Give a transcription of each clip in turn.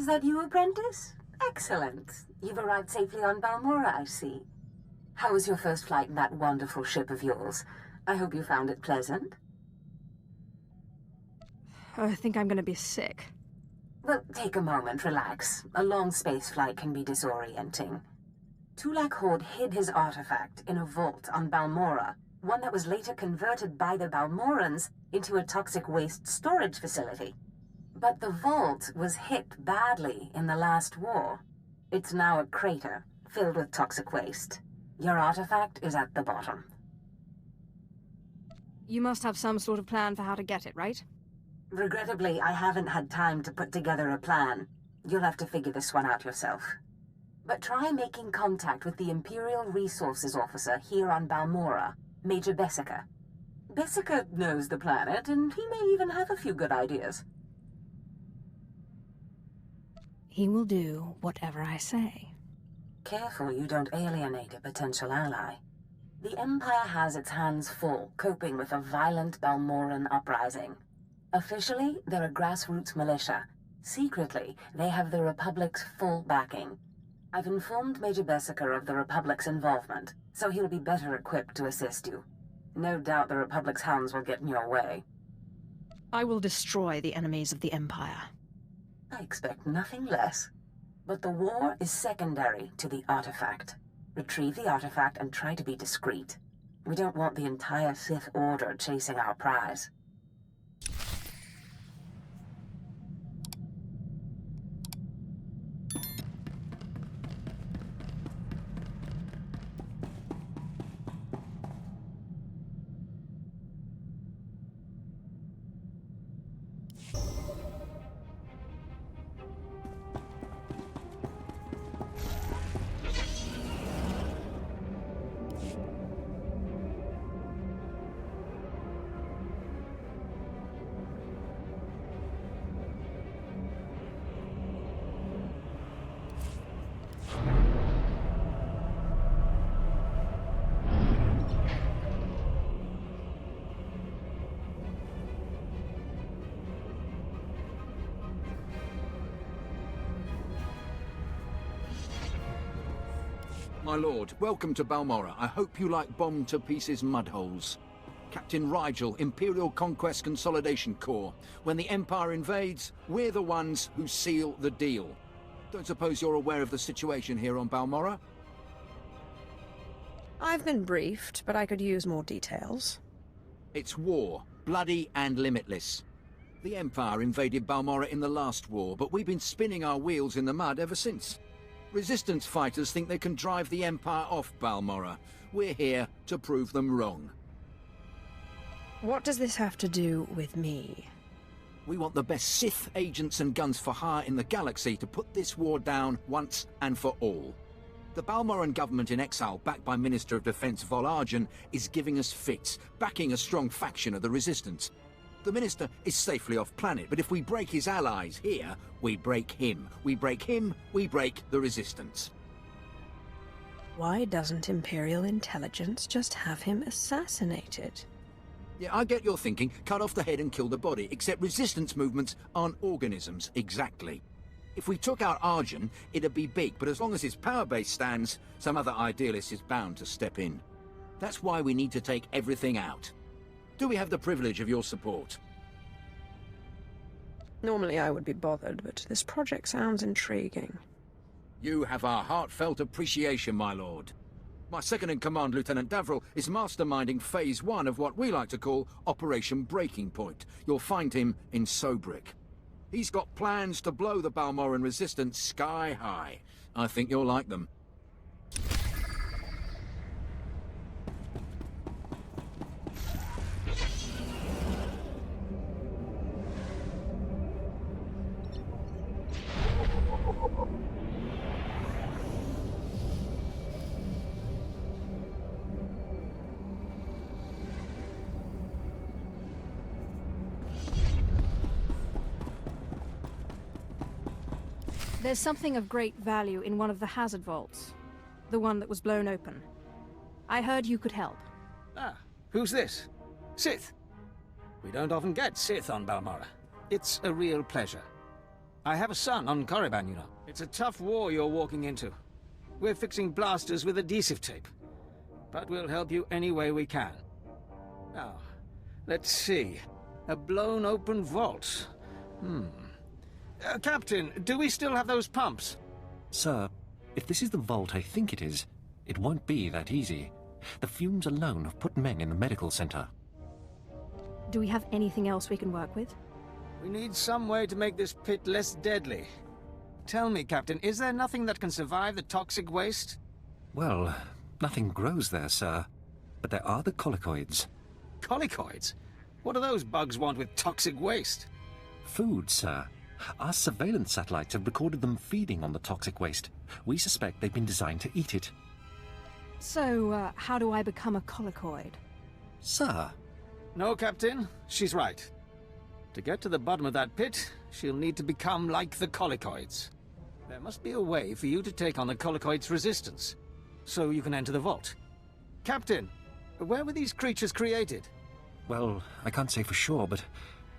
that you, apprentice? Excellent. You've arrived safely on Balmorra, I see. How was your first flight in that wonderful ship of yours? I hope you found it pleasant. I think I'm gonna be sick. Well, take a moment, relax. A long space flight can be disorienting. Tulak Hord hid his artifact in a vault on Balmorra, one that was later converted by the Balmorrans into a toxic waste storage facility. But the vault was hit badly in the last war. It's now a crater, filled with toxic waste. Your artifact is at the bottom. You must have some sort of plan for how to get it, right? Regrettably, I haven't had time to put together a plan. You'll have to figure this one out yourself. But try making contact with the Imperial Resources Officer here on Balmorra, Major Vestara. Vestara knows the planet, and he may even have a few good ideas. He will do whatever I say. Careful you don't alienate a potential ally. The Empire has its hands full, coping with a violent Balmorran uprising. Officially, they're a grassroots militia. Secretly, they have the Republic's full backing. I've informed Major Vestara of the Republic's involvement, so he'll be better equipped to assist you. No doubt the Republic's hounds will get in your way. I will destroy the enemies of the Empire. I expect nothing less. But the war is secondary to the artifact. Retrieve the artifact and try to be discreet. We don't want the entire Sith Order chasing our prize. My lord, welcome to Balmorra. I hope you like bombed-to-pieces mudholes. Captain Rigel, Imperial Conquest Consolidation Corps. When the Empire invades, we're the ones who seal the deal. Don't suppose you're aware of the situation here on Balmorra? I've been briefed, but I could use more details. It's war, bloody and limitless. The Empire invaded Balmorra in the last war, but we've been spinning our wheels in the mud ever since. Resistance fighters think they can drive the Empire off Balmorra. We're here to prove them wrong. What does this have to do with me? We want the best Sith agents and guns for hire in the galaxy to put this war down once and for all. The Balmorran government in exile, backed by Minister of Defense Vol Argen, is giving us fits, backing a strong faction of the Resistance. The Minister is safely off-planet, but if we break his allies here, we break him. We break him, we break the Resistance. Why doesn't Imperial intelligence just have him assassinated? Yeah, I get your thinking, cut off the head and kill the body, except Resistance movements aren't organisms, exactly. If we took out Argen, it'd be big, but as long as his power base stands, some other idealist is bound to step in. That's why we need to take everything out. Do we have the privilege of your support? Normally I would be bothered, but this project sounds intriguing. You have our heartfelt appreciation, my lord. My second-in-command, Lieutenant Davril, is masterminding Phase 1 of what we like to call Operation Breaking Point. You'll find him in Sobrik. He's got plans to blow the Balmorran resistance sky high. I think you'll like them. There's something of great value in one of the hazard vaults. The one that was blown open. I heard you could help. Ah, who's this? Sith. We don't often get Sith on Balmorra. It's a real pleasure. I have a son on Korriban, you know. It's a tough war you're walking into. We're fixing blasters with adhesive tape. But we'll help you any way we can. Now, let's see. A blown open vault. Captain, do we still have those pumps? Sir, if this is the vault I think it is, it won't be that easy. The fumes alone have put men in the medical center. Do we have anything else we can work with? We need some way to make this pit less deadly. Tell me, Captain, is there nothing that can survive the toxic waste? Well, nothing grows there, sir. But there are the colicoids. Colicoids? What do those bugs want with toxic waste? Food, sir. Our surveillance satellites have recorded them feeding on the toxic waste. We suspect they've been designed to eat it. So, how do I become a colicoid? Sir? No, Captain. She's right. To get to the bottom of that pit, she'll need to become like the colicoids. There must be a way for you to take on the colicoids' resistance, so you can enter the vault. Captain, where were these creatures created? Well, I can't say for sure, but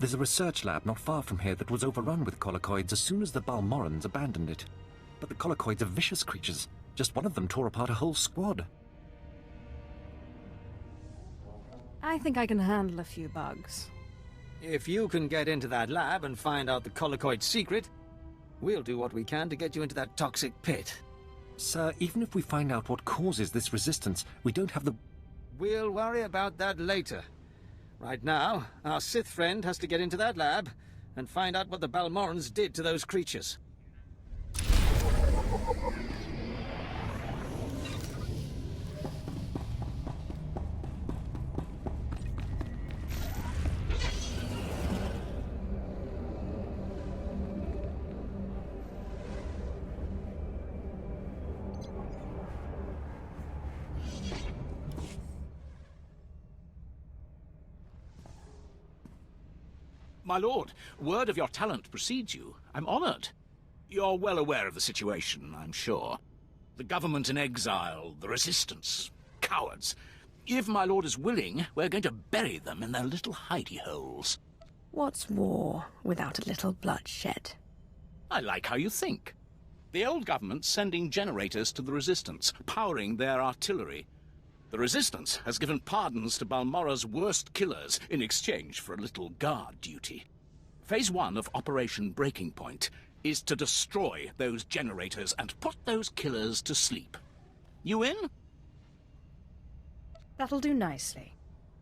there's a research lab not far from here that was overrun with colicoids as soon as the Balmorrans abandoned it. But the colicoids are vicious creatures. Just one of them tore apart a whole squad. I think I can handle a few bugs. If you can get into that lab and find out the colicoid secret, we'll do what we can to get you into that toxic pit. Sir, even if we find out what causes this resistance, we don't have the... We'll worry about that later. Right now, our Sith friend has to get into that lab and find out what the Balmorrans did to those creatures. My lord, word of your talent precedes you. I'm honored. You're well aware of the situation, I'm sure. The government in exile, the resistance, cowards. If my lord is willing, we're going to bury them in their little hidey holes. What's war without a little bloodshed? I like how you think. The old government's sending generators to the resistance, powering their artillery. The resistance has given pardons to Balmorra's worst killers in exchange for a little guard duty. Phase 1 of Operation Breaking Point is to destroy those generators and put those killers to sleep. You in? That'll do nicely.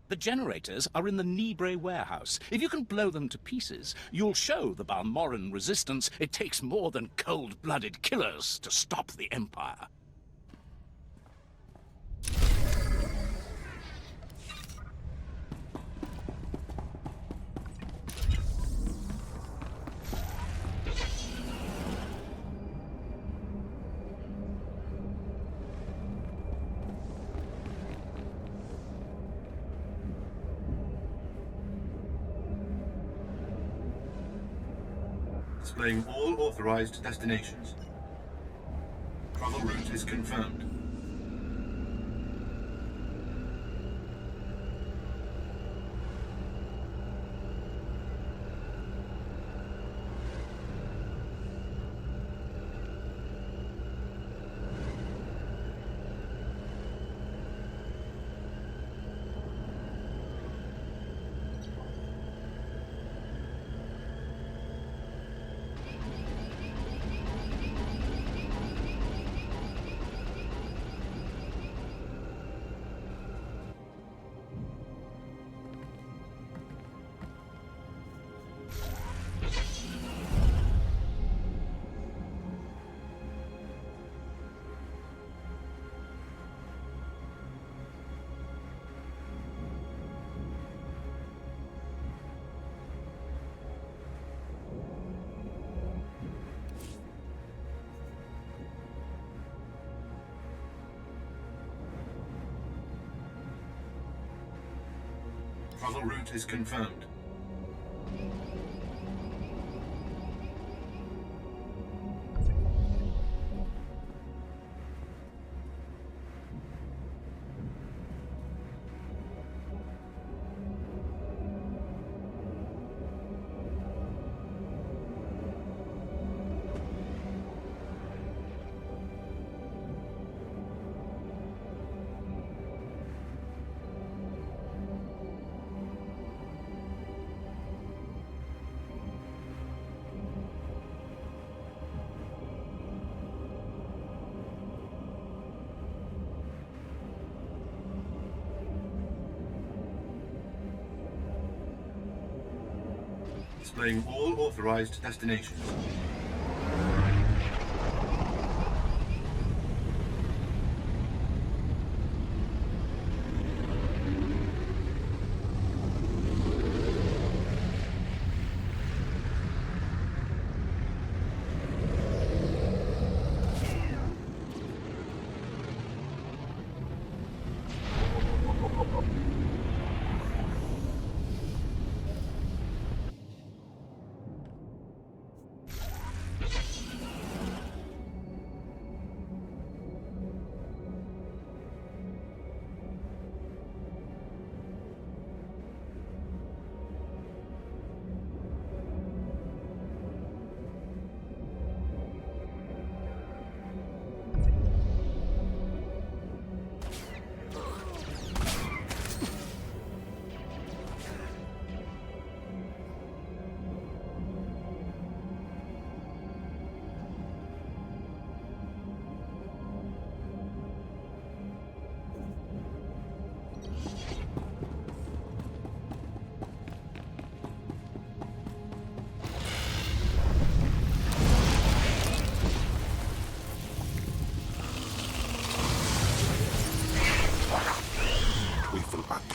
The generators are in the Nibre warehouse. If you can blow them to pieces, you'll show the Balmorran resistance it takes more than cold-blooded killers to stop the Empire. Displaying all authorized destinations. Travel route is confirmed. Travel route is confirmed. Displaying all authorized destinations.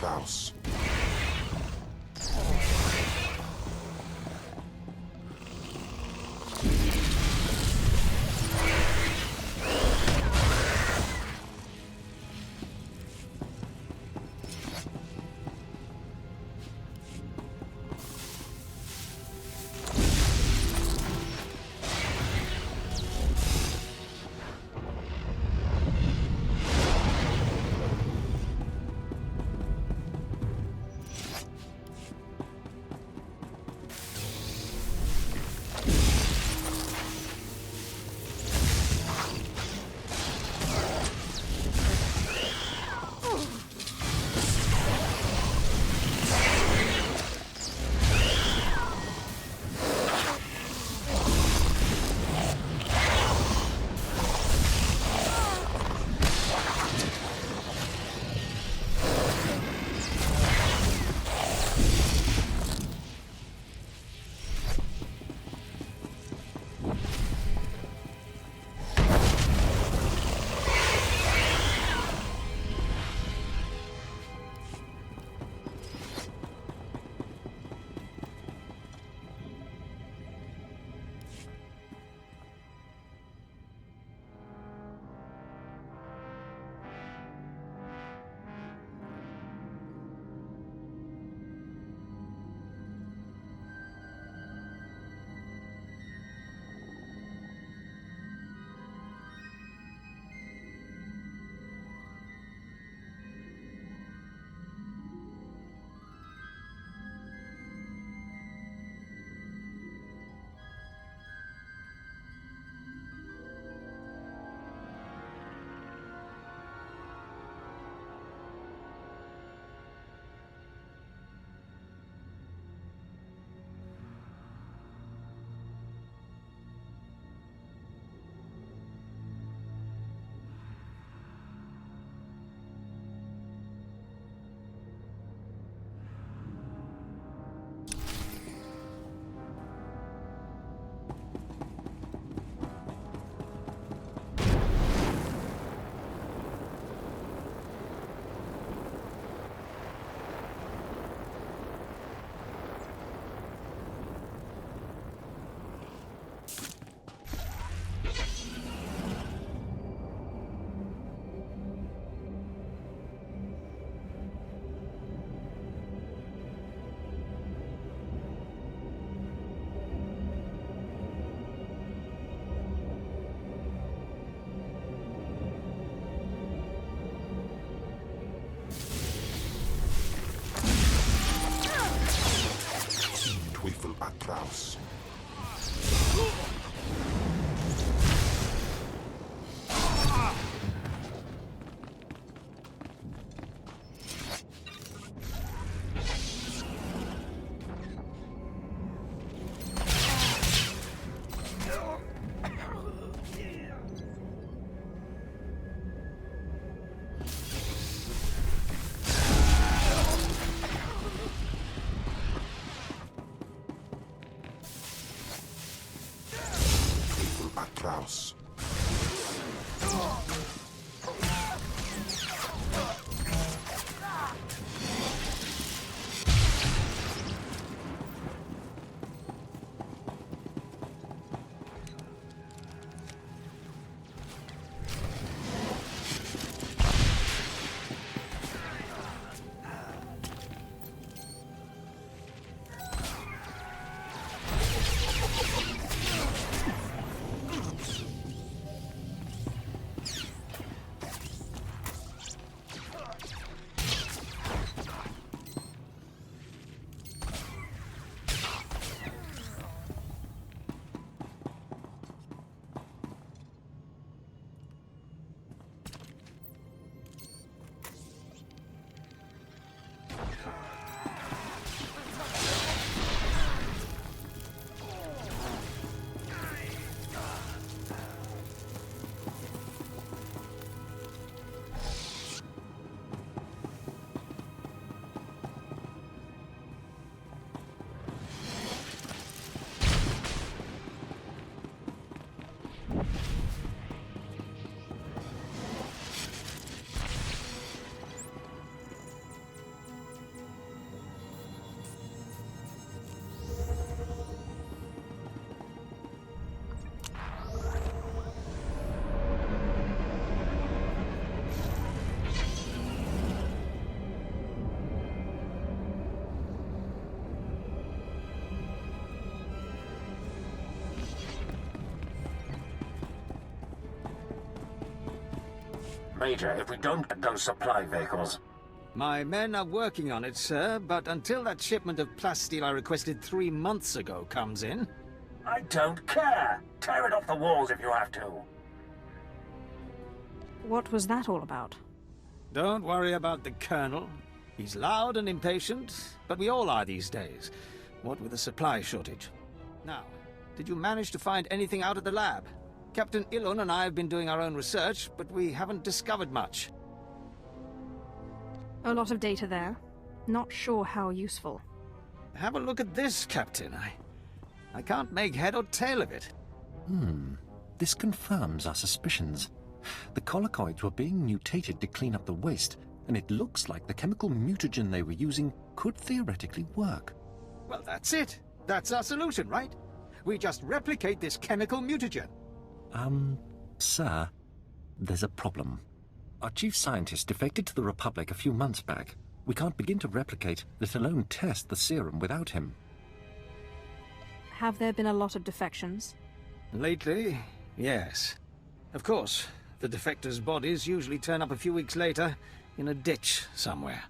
Klaus. Klaus. Major, if we don't get those supply vehicles... My men are working on it, sir, but until that shipment of plasteel I requested 3 months ago comes in... I don't care! Tear it off the walls if you have to! What was that all about? Don't worry about the Colonel. He's loud and impatient, but we all are these days, what with the supply shortage. Now, did you manage to find anything out at the lab? Captain Ilun and I have been doing our own research, but we haven't discovered much. A lot of data there. Not sure how useful. Have a look at this, Captain. I can't make head or tail of it. This confirms our suspicions. The collocoids were being mutated to clean up the waste, and it looks like the chemical mutagen they were using could theoretically work. Well, that's it. That's our solution, right? We just replicate this chemical mutagen. Sir, there's a problem. Our chief scientist defected to the Republic a few months back. We can't begin to replicate, let alone test the serum without him. Have there been a lot of defections? Lately, yes. Of course, the defectors' bodies usually turn up a few weeks later in a ditch somewhere.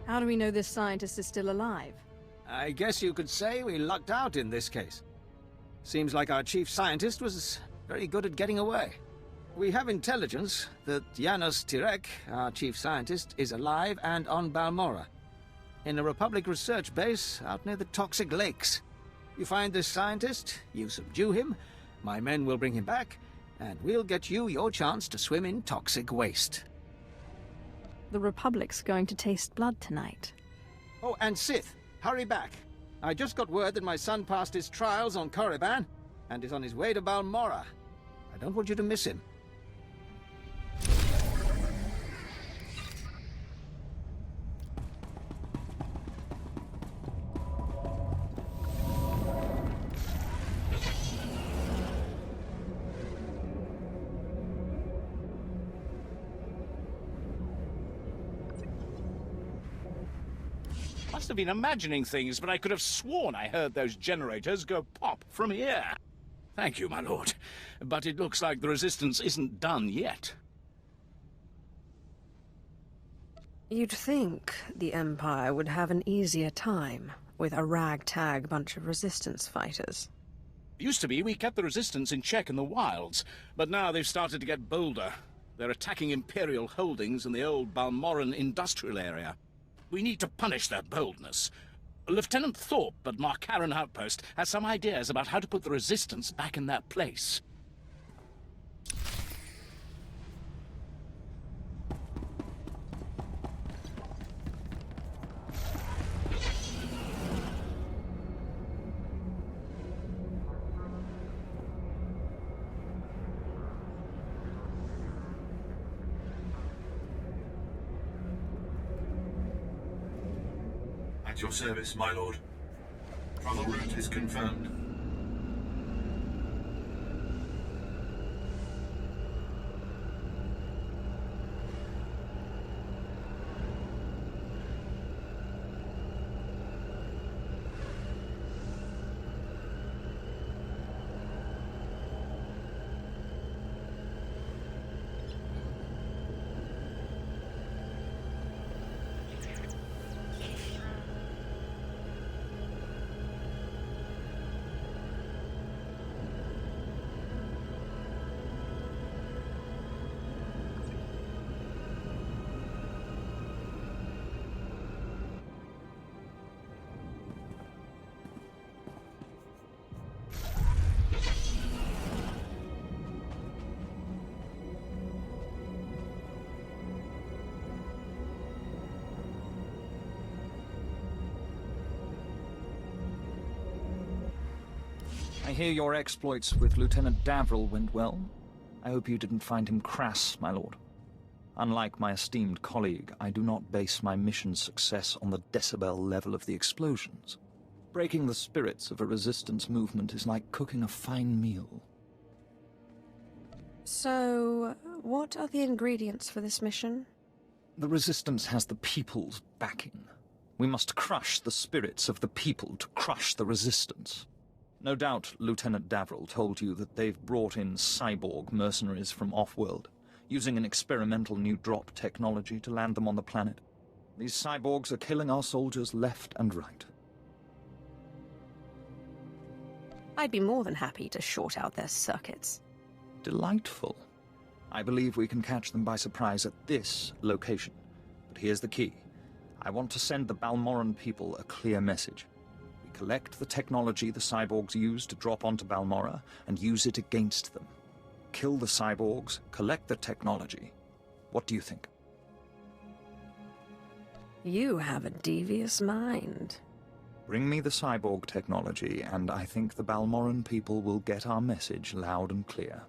How do we know this scientist is still alive? I guess you could say we lucked out in this case. Seems like our chief scientist was very good at getting away. We have intelligence that Janos Tirek, our chief scientist, is alive and on Balmorra, in a Republic research base out near the toxic lakes. You find this scientist, you subdue him, my men will bring him back, and we'll get you your chance to swim in toxic waste. The Republic's going to taste blood tonight. Oh, and Sith, hurry back. I just got word that my son passed his trials on Korriban and is on his way to Balmorra. I don't want you to miss him. Must have been imagining things, but I could have sworn I heard those generators go pop from here. Thank you, my lord. But it looks like the resistance isn't done yet. You'd think the Empire would have an easier time with a ragtag bunch of resistance fighters. Used to be we kept the resistance in check in the wilds, but now they've started to get bolder. They're attacking Imperial holdings in the old Balmorran industrial area. We need to punish their boldness. Lieutenant Thorpe at Markaran Outpost has some ideas about how to put the resistance back in their place. At your service, my lord. Travel route is confirmed. I hear your exploits with Lieutenant Davril went well. I hope you didn't find him crass, my lord. Unlike my esteemed colleague, I do not base my mission's success on the decibel level of the explosions. Breaking the spirits of a resistance movement is like cooking a fine meal. So, what are the ingredients for this mission? The resistance has the people's backing. We must crush the spirits of the people to crush the resistance. No doubt Lieutenant Davril told you that they've brought in cyborg mercenaries from off-world, using an experimental new drop technology to land them on the planet. These cyborgs are killing our soldiers left and right. I'd be more than happy to short out their circuits. Delightful. I believe we can catch them by surprise at this location. But here's the key. I want to send the Balmorran people a clear message. We collect the technology the cyborgs use to drop onto Balmorra and use it against them. Kill the cyborgs, collect the technology. What do you think? You have a devious mind. Bring me the cyborg technology, and I think the Balmorran people will get our message loud and clear.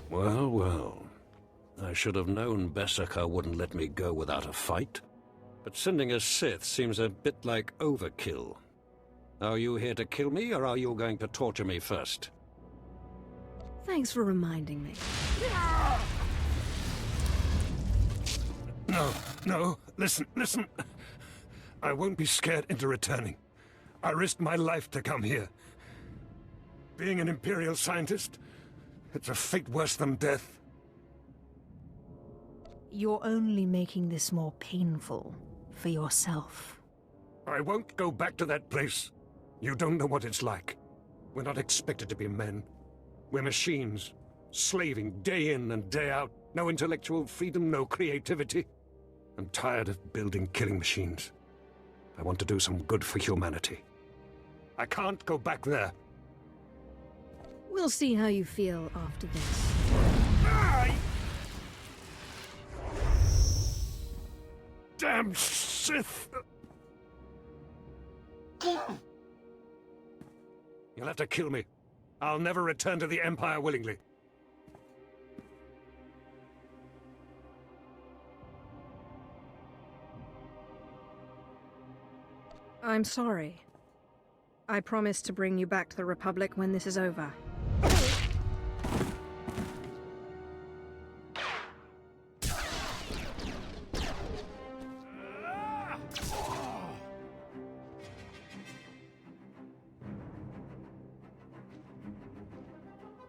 Well, well. I should have known Vestara wouldn't let me go without a fight. But sending a Sith seems a bit like overkill. Are you here to kill me, or are you going to torture me first? Thanks for reminding me. No, listen. I won't be scared into returning. I risked my life to come here. Being an Imperial scientist, it's a fate worse than death. You're only making this more painful for yourself. I won't go back to that place. You don't know what it's like. We're not expected to be men. We're machines, slaving day in and day out. No intellectual freedom, no creativity. I'm tired of building killing machines. I want to do some good for humanity. I can't go back there. We'll see how you feel after this. Damn Sith! You'll have to kill me. I'll never return to the Empire willingly. I'm sorry. I promise to bring you back to the Republic when this is over.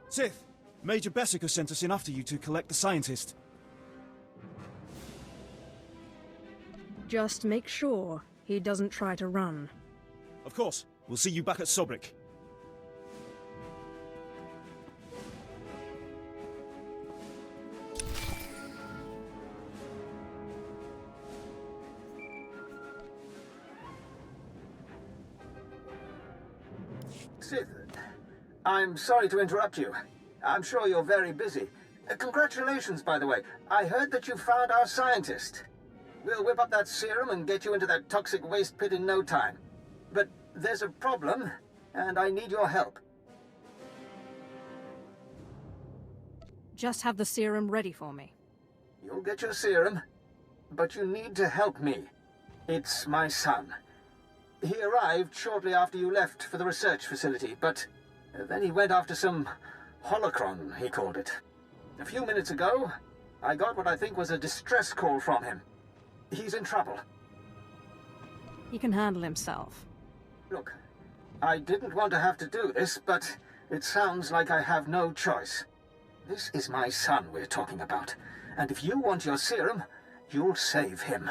Sith, Major Vestara sent us in after you to collect the scientist. Just make sure he doesn't try to run. Of course. We'll see you back at Sobrik. Sith, I'm sorry to interrupt you. I'm sure you're very busy. Congratulations, by the way. I heard that you found our scientist. We'll whip up that serum and get you into that toxic waste pit in no time. But there's a problem, and I need your help. Just have the serum ready for me. You'll get your serum, but you need to help me. It's my son. He arrived shortly after you left for the research facility, but then he went after some Holocron, he called it. A few minutes ago, I got what I think was a distress call from him. He's in trouble. He can handle himself. Look, I didn't want to have to do this, but it sounds like I have no choice. This is my son we're talking about, and if you want your serum, you'll save him.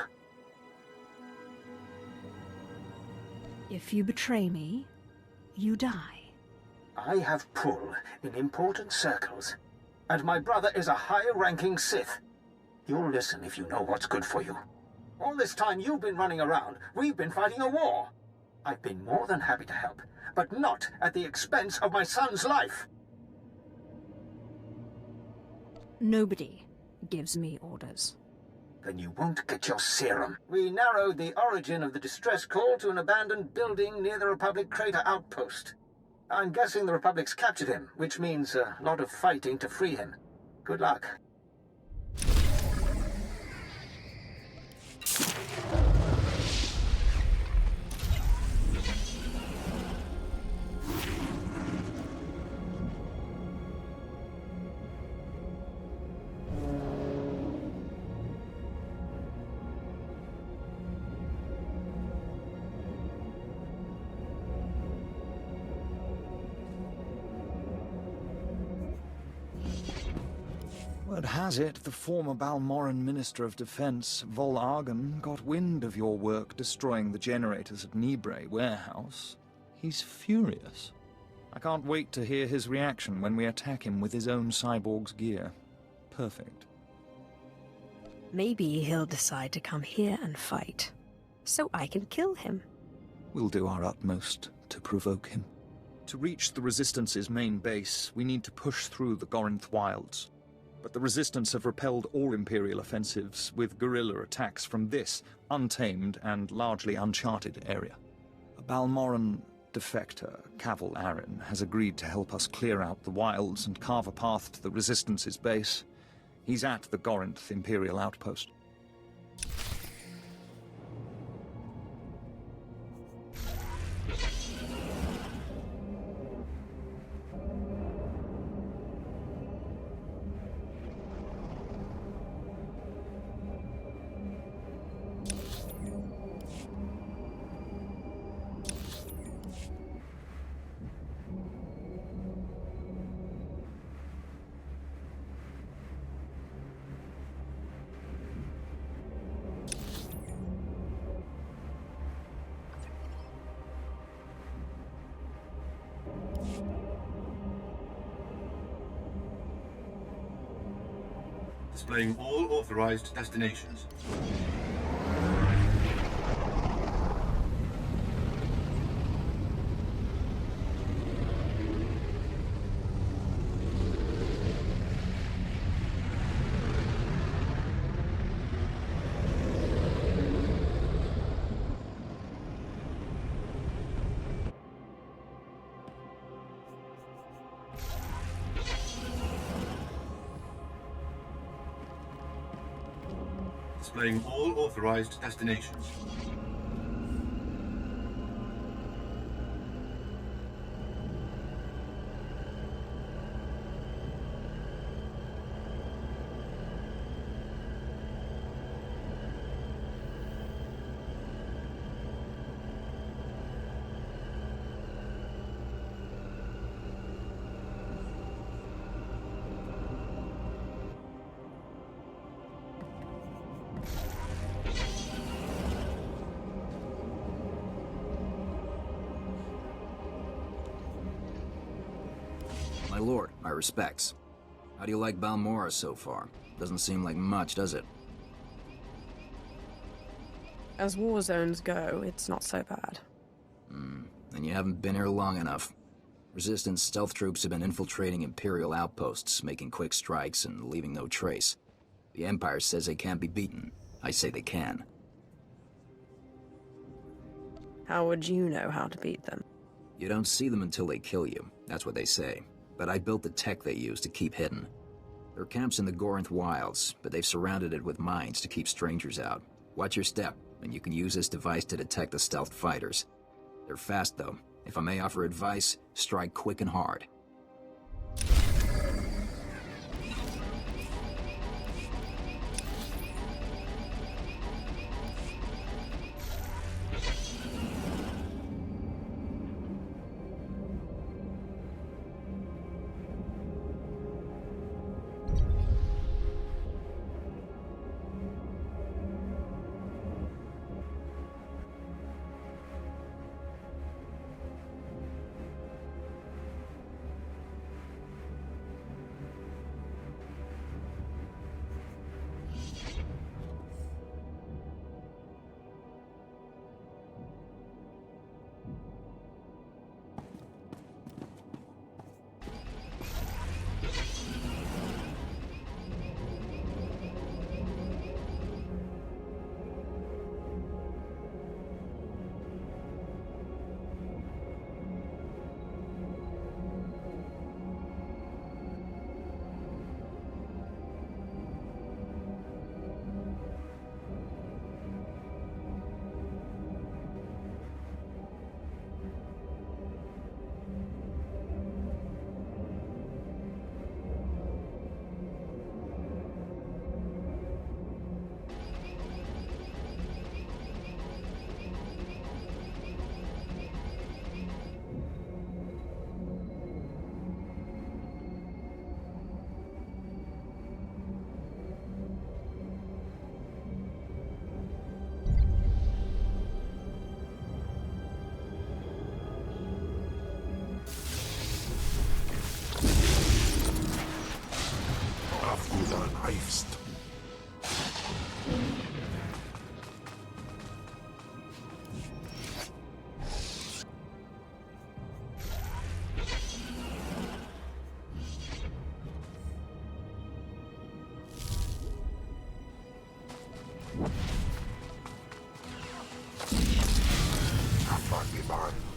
If you betray me, you die. I have pull in important circles, and my brother is a higher-ranking Sith. You'll listen if you know what's good for you. All this time you've been running around, we've been fighting a war. I've been more than happy to help, but not at the expense of my son's life. Nobody gives me orders. Then you won't get your serum. We narrowed the origin of the distress call to an abandoned building near the Republic crater outpost. I'm guessing the Republic's captured him, which means a lot of fighting to free him. Good luck. Word has it, the former Balmorran Minister of Defense, Vol Argon, got wind of your work destroying the generators at Nibre Warehouse. He's furious. I can't wait to hear his reaction when we attack him with his own cyborg's gear. Perfect. Maybe he'll decide to come here and fight, so I can kill him. We'll do our utmost to provoke him. To reach the Resistance's main base, we need to push through the Gorinth Wilds. But the Resistance have repelled all Imperial offensives with guerrilla attacks from this untamed and largely uncharted area. A Balmorran defector, Cavil Aren, has agreed to help us clear out the wilds and carve a path to the Resistance's base. He's at the Gorinth Imperial outpost. Displaying all authorized destinations. Displaying all authorized destinations. My lord, my respects. How do you like Balmorra so far? Doesn't seem like much, does it? As war zones go, it's not so bad. Then you haven't been here long enough. Resistance stealth troops have been infiltrating Imperial outposts, making quick strikes and leaving no trace. The Empire says they can't be beaten. I say they can. How would you know how to beat them? You don't see them until they kill you. That's what they say. But I built the tech they use to keep hidden. Their camp's in the Gorinth Wilds, but they've surrounded it with mines to keep strangers out. Watch your step, and you can use this device to detect the stealth fighters. They're fast, though. If I may offer advice, strike quick and hard. fun.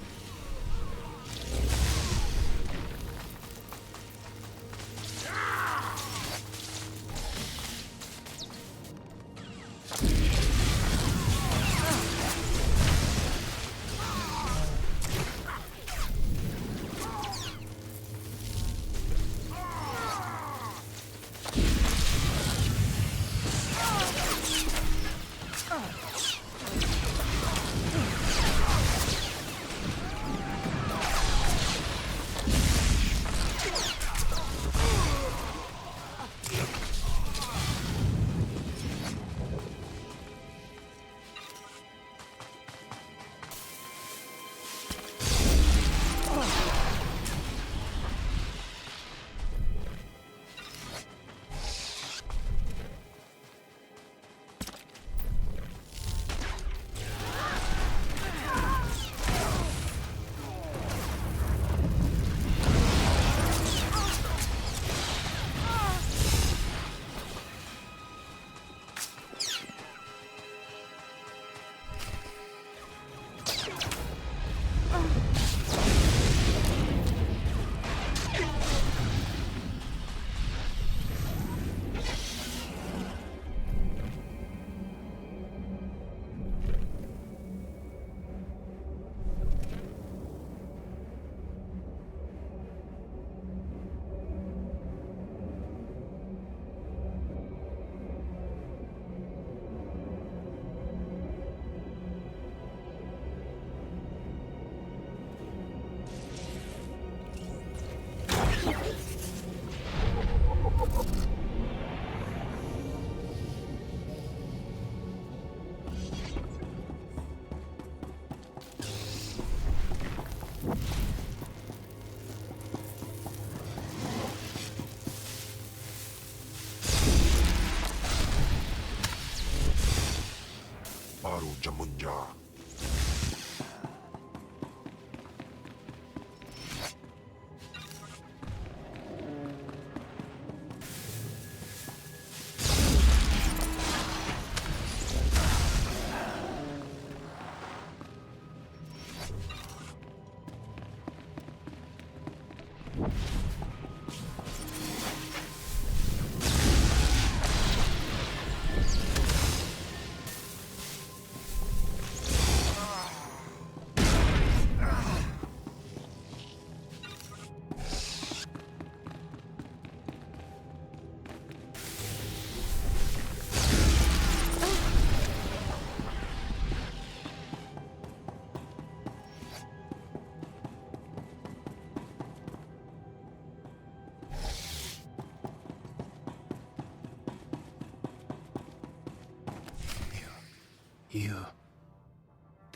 Baru Jamunja.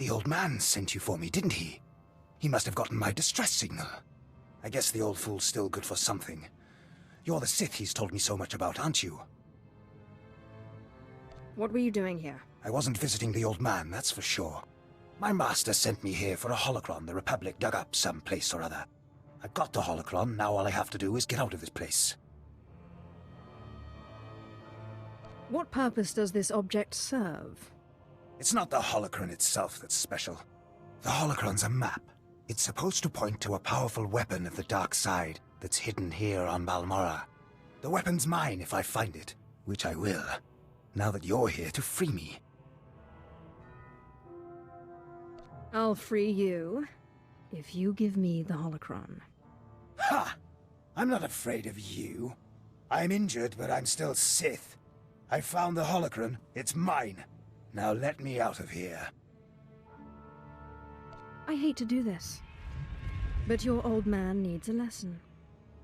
The old man sent you for me, didn't he? He must have gotten my distress signal. I guess the old fool's still good for something. You're the Sith he's told me so much about, aren't you? What were you doing here? I wasn't visiting the old man, that's for sure. My master sent me here for a holocron the Republic dug up someplace or other. I've got the holocron, now all I have to do is get out of this place. What purpose does this object serve? It's not the holocron itself that's special. The holocron's a map. It's supposed to point to a powerful weapon of the dark side that's hidden here on Balmorra. The weapon's mine if I find it, which I will, now that you're here to free me. I'll free you, if you give me the holocron. Ha! I'm not afraid of you. I'm injured, but I'm still Sith. I found the holocron. It's mine. Now let me out of here. I hate to do this, but your old man needs a lesson.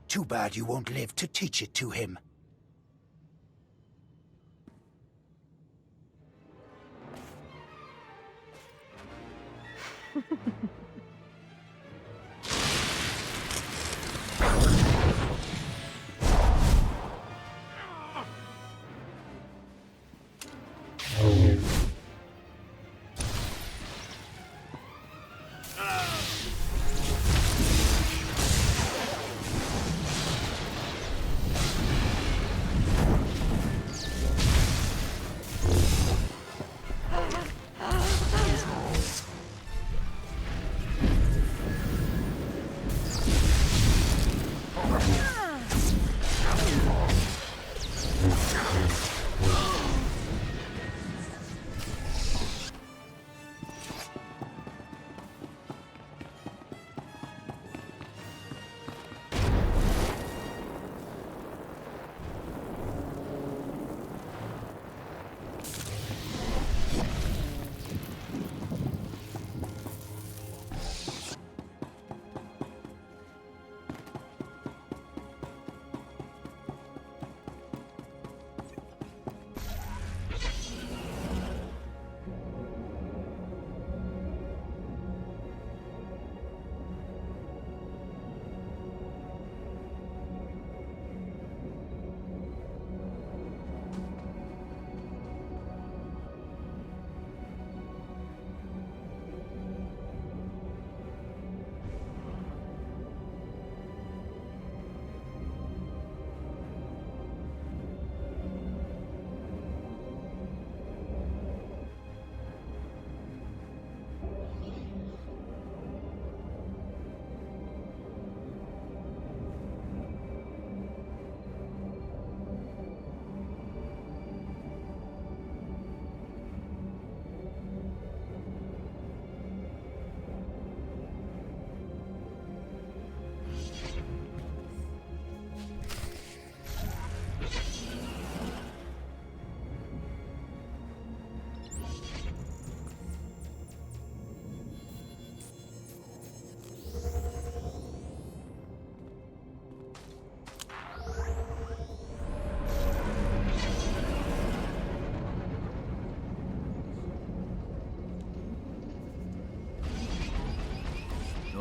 Too bad you won't live to teach it to him.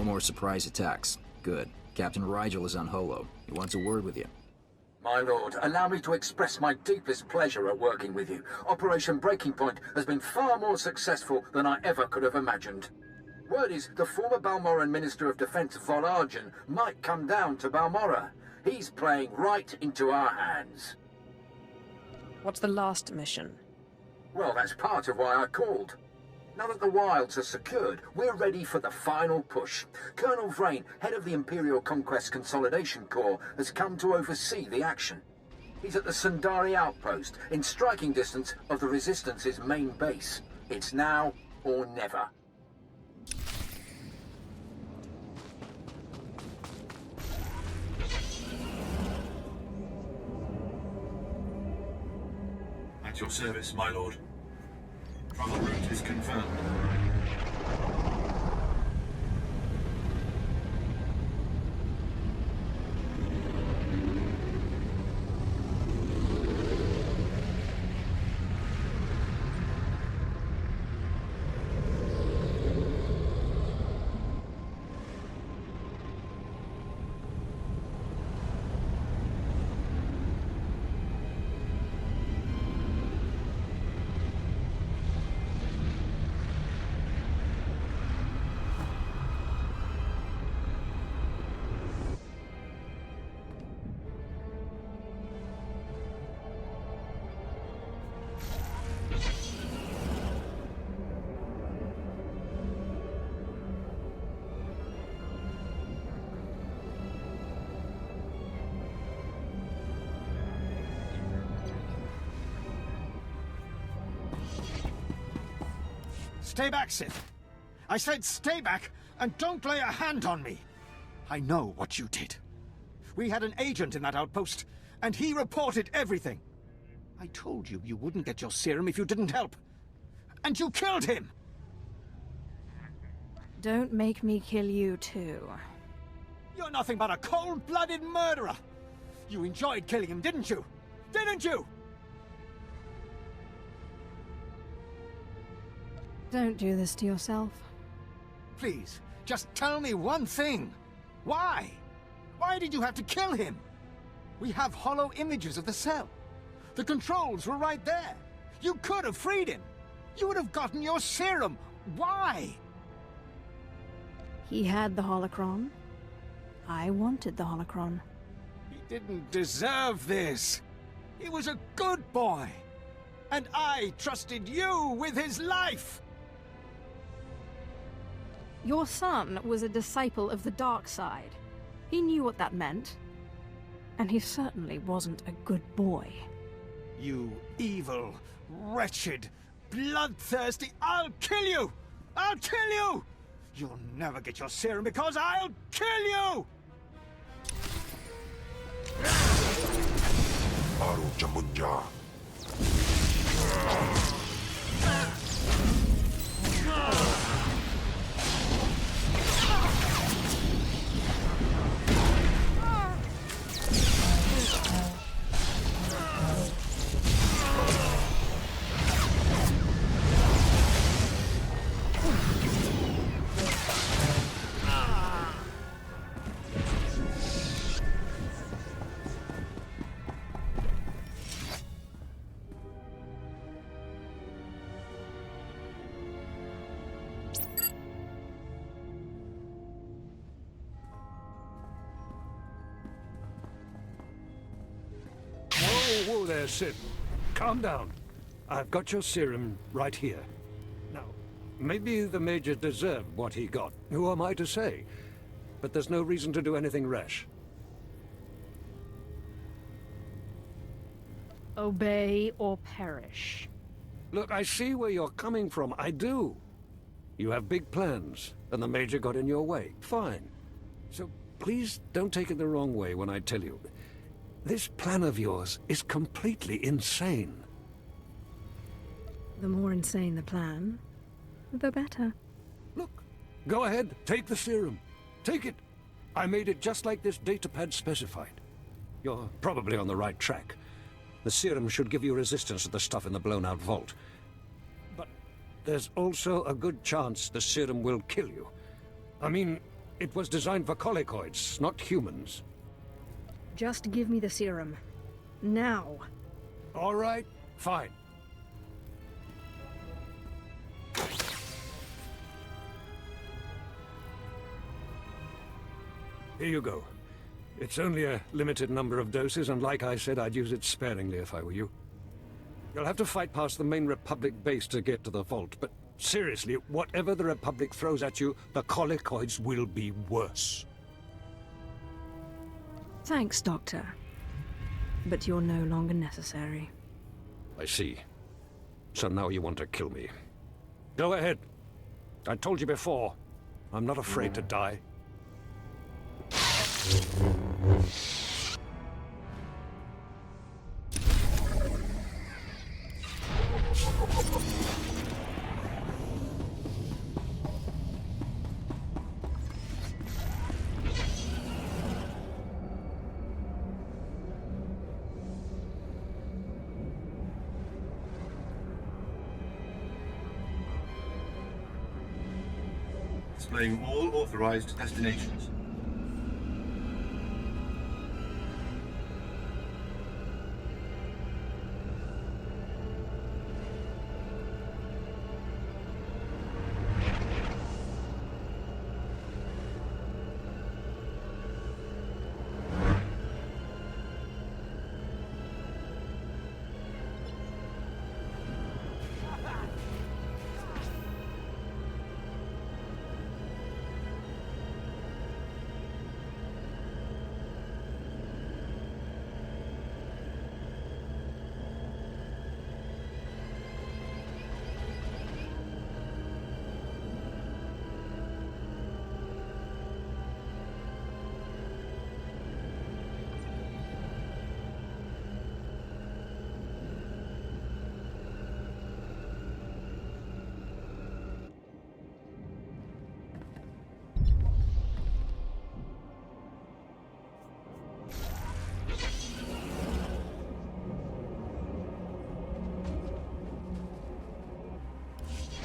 more surprise attacks. Good. Captain Rigel is on Holo. He wants a word with you. My lord, allow me to express my deepest pleasure at working with you. Operation Breaking Point has been far more successful than I ever could have imagined. Word is the former Balmorran Minister of Defense Vol'Argen might come down to Balmorra. He's playing right into our hands. What's the last mission? Well, that's part of why I called. Now that the wilds are secured, we're ready for the final push. Colonel Vrain, head of the Imperial Conquest Consolidation Corps, has come to oversee the action. He's at the Sundari outpost, in striking distance of the Resistance's main base. It's now or never. At your service, my lord. Travel route is confirmed. Stay back, Sith. I said stay back, and don't lay a hand on me. I know what you did. We had an agent in that outpost, and he reported everything. I told you you wouldn't get your serum if you didn't help. And you killed him! Don't make me kill you too. You're nothing but a cold-blooded murderer! You enjoyed killing him, didn't you? Didn't you? Don't do this to yourself. Please, just tell me one thing. Why? Why did you have to kill him? We have hollow images of the cell. The controls were right there. You could have freed him. You would have gotten your serum. Why? He had the holocron. I wanted the holocron. He didn't deserve this. He was a good boy. And I trusted you with his life. Your son was a disciple of the dark side. He knew what that meant. And he certainly wasn't a good boy. You evil, wretched, bloodthirsty... I'll kill you! I'll kill you! You'll never get your serum because I'll kill you! Baru Jamunja. Whoa there, Sid. Calm down. I've got your serum right here. Now, maybe the Major deserved what he got. Who am I to say? But there's no reason to do anything rash. Obey or perish. Look, I see where you're coming from. I do. You have big plans, and the Major got in your way. Fine. So please don't take it the wrong way when I tell you. This plan of yours is completely insane. The more insane the plan, the better. Look, go ahead, take the serum. Take it. I made it just like this datapad specified. You're probably on the right track. The serum should give you resistance to the stuff in the blown-out vault. But there's also a good chance the serum will kill you. I mean, It was designed for colicoids, not humans. Just give me the serum. Now. All right, fine. Here you go. It's only a limited number of doses, and like I said, I'd use it sparingly if I were you. You'll have to fight past the main Republic base to get to the vault, but seriously, whatever the Republic throws at you, the colicoids will be worse. Thanks, Doctor. But you're no longer necessary. I see. So now you want to kill me. Go ahead. I told you before, I'm not afraid to die. Displaying all authorized destinations.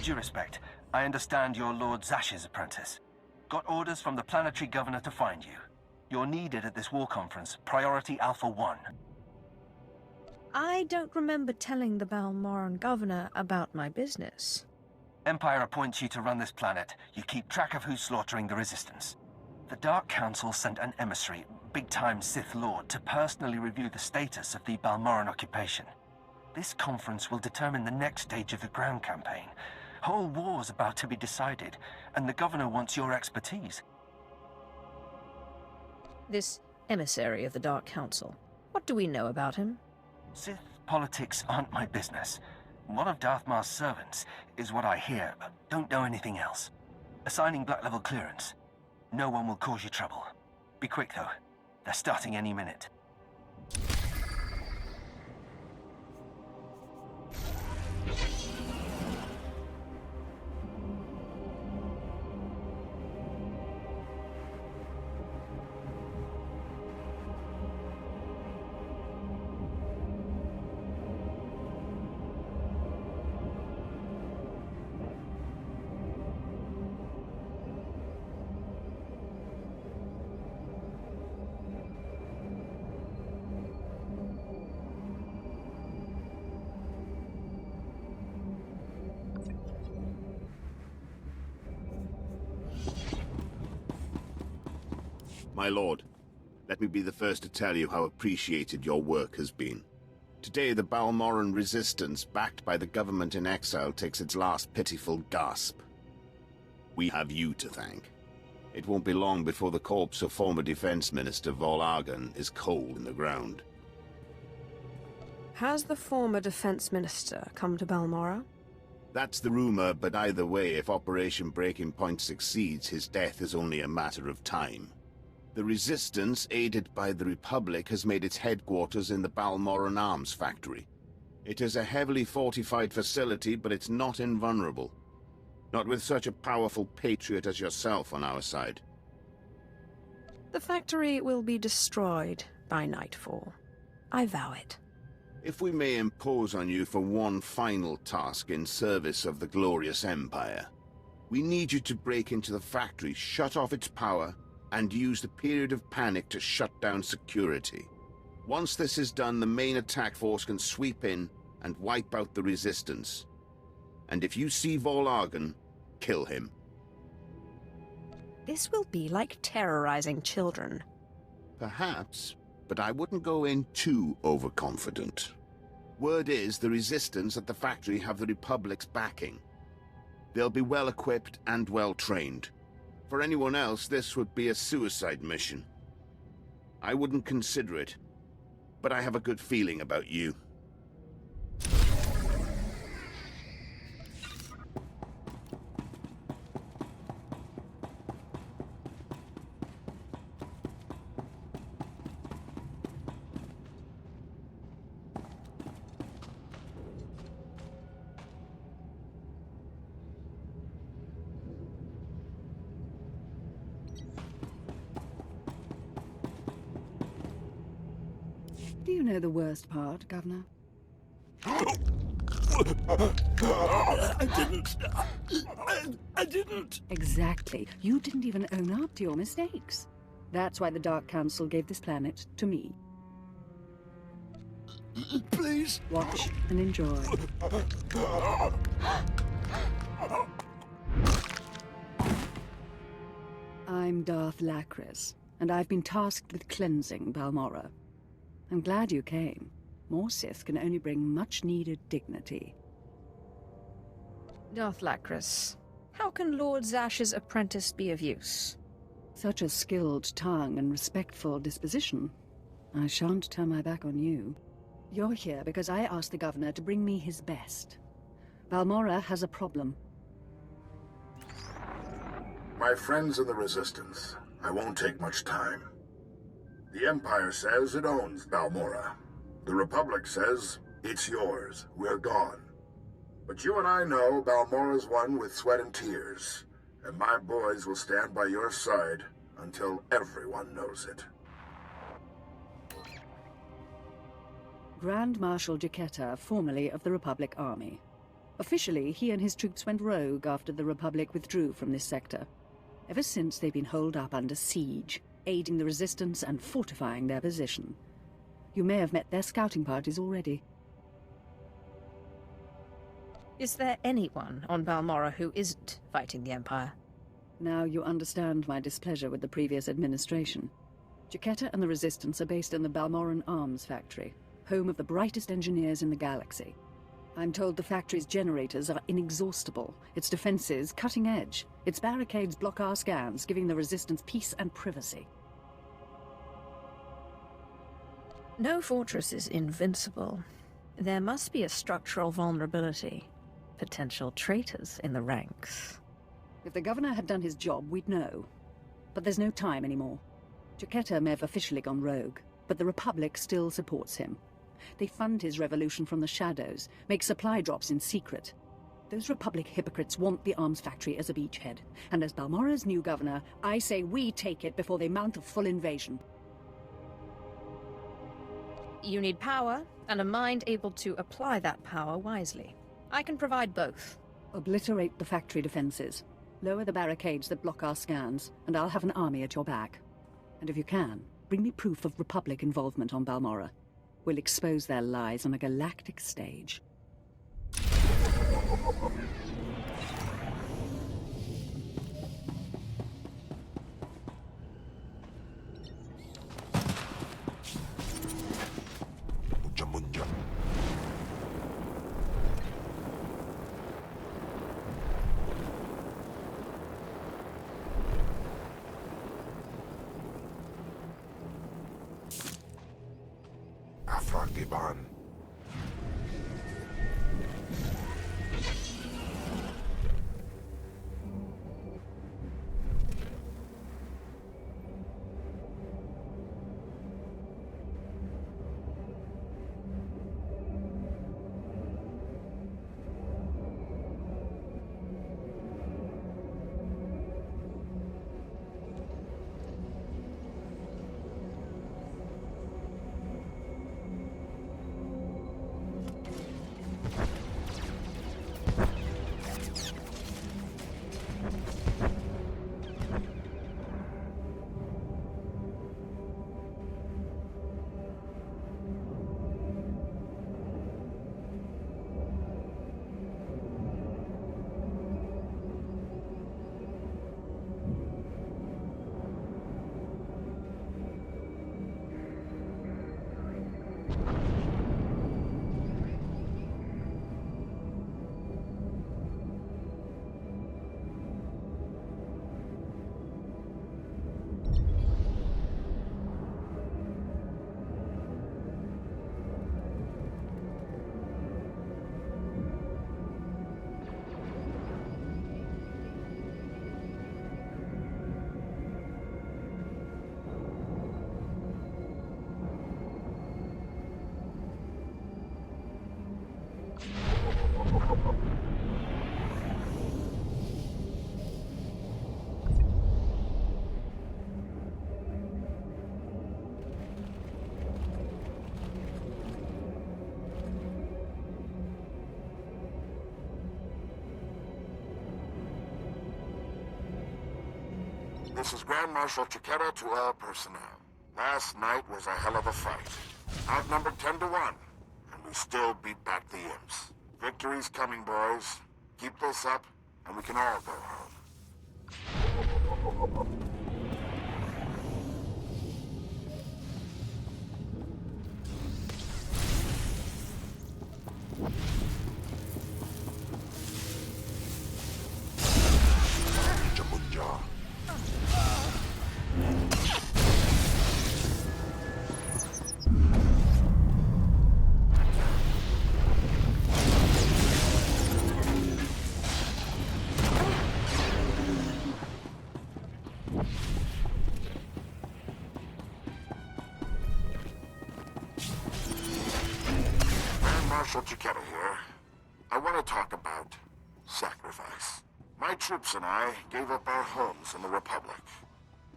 Due respect, I understand you're Lord Zash's apprentice. Got orders from the planetary governor to find you. You're needed at this war conference, Priority Alpha 1. I don't remember telling the Balmorran governor about my business. Empire appoints you to run this planet. You keep track of who's slaughtering the Resistance. The Dark Council sent an emissary, big-time Sith Lord, to personally review the status of the Balmorran occupation. This conference will determine the next stage of the ground campaign. Whole war's about to be decided, and the governor wants your expertise. This emissary of the Dark Council, what do we know about him? Sith politics aren't my business. One of Darth Mar's servants is what I hear, but don't know anything else. Assigning Black Level clearance. No one will cause you trouble. Be quick, though. They're starting any minute. My lord, let me be the first to tell you how appreciated your work has been. Today the Balmorran resistance, backed by the government in exile, takes its last pitiful gasp. We have you to thank. It won't be long before the corpse of former Defense Minister Vol'argan is cold in the ground. Has the former Defense Minister come to Balmorra? That's the rumor, but either way, if Operation Breaking Point succeeds, his death is only a matter of time. The Resistance, aided by the Republic, has made its headquarters in the Balmorran Arms Factory. It is a heavily fortified facility, but it's not invulnerable. Not with such a powerful patriot as yourself on our side. The factory will be destroyed by nightfall. I vow it. If we may impose on you for one final task in service of the glorious Empire, We need you to break into the factory, shut off its power, and use the period of panic to shut down security. Once this is done, the main attack force can sweep in and wipe out the resistance. And if you see Vol'argan, kill him. This will be like terrorizing children. Perhaps, but I wouldn't go in too overconfident. Word is the resistance at the factory have the Republic's backing. They'll be well equipped and well trained. For anyone else, this would be a suicide mission. I wouldn't consider it, but I have a good feeling about you. Do you know the worst part, Governor? I didn't. Exactly. You didn't even own up to your mistakes. That's why the Dark Council gave this planet to me. Please. Watch and enjoy. I'm Darth Lacris, and I've been tasked with cleansing Balmorra. I'm glad you came. More Sith can only bring much-needed dignity. Darth Lacris, how can Lord Zash's apprentice be of use? Such a skilled tongue and respectful disposition. I shan't turn my back on you. You're here because I asked the Governor to bring me his best. Balmorra has a problem. My friends in the Resistance, I won't take much time. The Empire says it owns Balmorra. The Republic says it's yours. We're gone. But you and I know Balmorra's won with sweat and tears, and my boys will stand by your side until everyone knows it. Grand Marshal Jaquetta, formerly of the Republic Army. Officially, he and his troops went rogue after the Republic withdrew from this sector. Ever since, they've been holed up under siege, aiding the Resistance and fortifying their position. You may have met their scouting parties already. Is there anyone on Balmorra who isn't fighting the Empire? Now you understand my displeasure with the previous administration. Jaquetta and the Resistance are based in the Balmorran Arms Factory, home of the brightest engineers in the galaxy. I'm told the factory's generators are inexhaustible, its defenses cutting edge, its barricades block our scans, giving the Resistance peace and privacy. No fortress is invincible. There must be a structural vulnerability. Potential traitors in the ranks. If the Governor had done his job, we'd know. But there's no time anymore. Jaquetta may have officially gone rogue, but the Republic still supports him. They fund his revolution from the shadows, make supply drops in secret. Those Republic hypocrites want the arms factory as a beachhead. And as Balmorra's new governor, I say we take it before they mount a full invasion. You need power, and a mind able to apply that power wisely. I can provide both. Obliterate the factory defenses. Lower the barricades that block our scans, and I'll have an army at your back. And if you can, bring me proof of Republic involvement on Balmorra. We'll expose their lies on a galactic stage. Afragiban. this is Grand Marshal Chiquera to all personnel. Last night was a hell of a fight. Outnumbered 10 to 1, and we still beat back the imps. Victory's coming, boys. Keep this up, and we can all go home. Marshal Chiquera here. I want to talk about sacrifice. My troops and I gave up our homes in the Republic.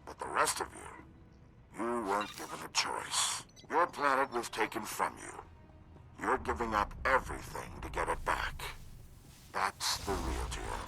But the rest of you weren't given a choice. Your planet was taken from you. You're giving up everything to get it back. That's the real deal.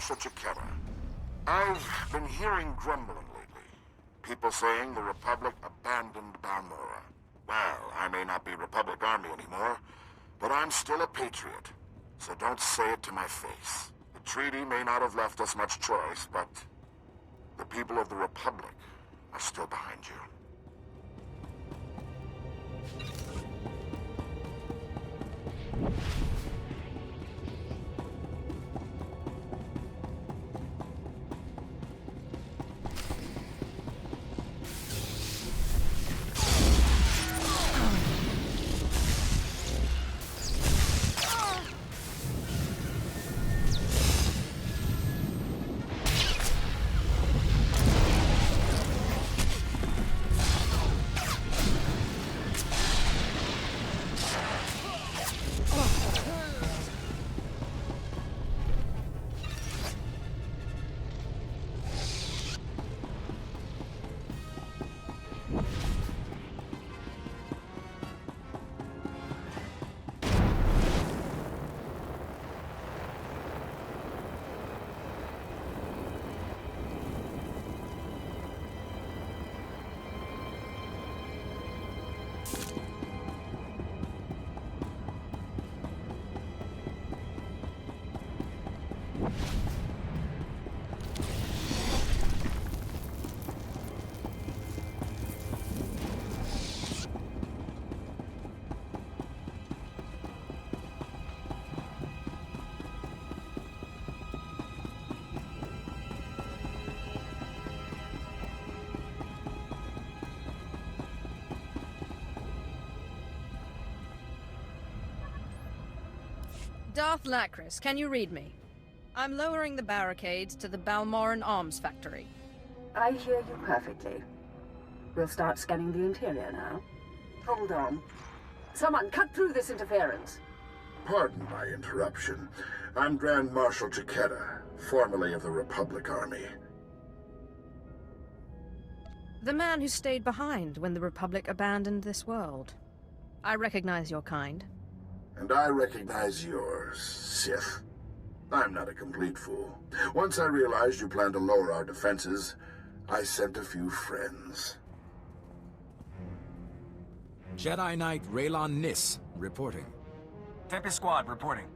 Marshal Chiquetta. I've been hearing grumbling lately. People saying the Republic abandoned Balmorra. Well, I may not be Republic Army anymore, but I'm still a patriot. So don't say it to my face. The treaty may not have left us much choice, but the people of the Republic are still behind you. Darth Lacris, can you read me? I'm lowering the barricades to the Balmorran arms factory. I hear you perfectly. We'll start scanning the interior now. Hold on. Someone cut through this interference. Pardon my interruption. I'm Grand Marshal Chiquetta, formerly of the Republic Army. The man who stayed behind when the Republic abandoned this world. I recognize your kind. And I recognize yours, Sith. I'm not a complete fool. Once I realized you planned to lower our defenses, I sent a few friends. Jedi Knight Raylon Nis, reporting. Tempest Squad, reporting.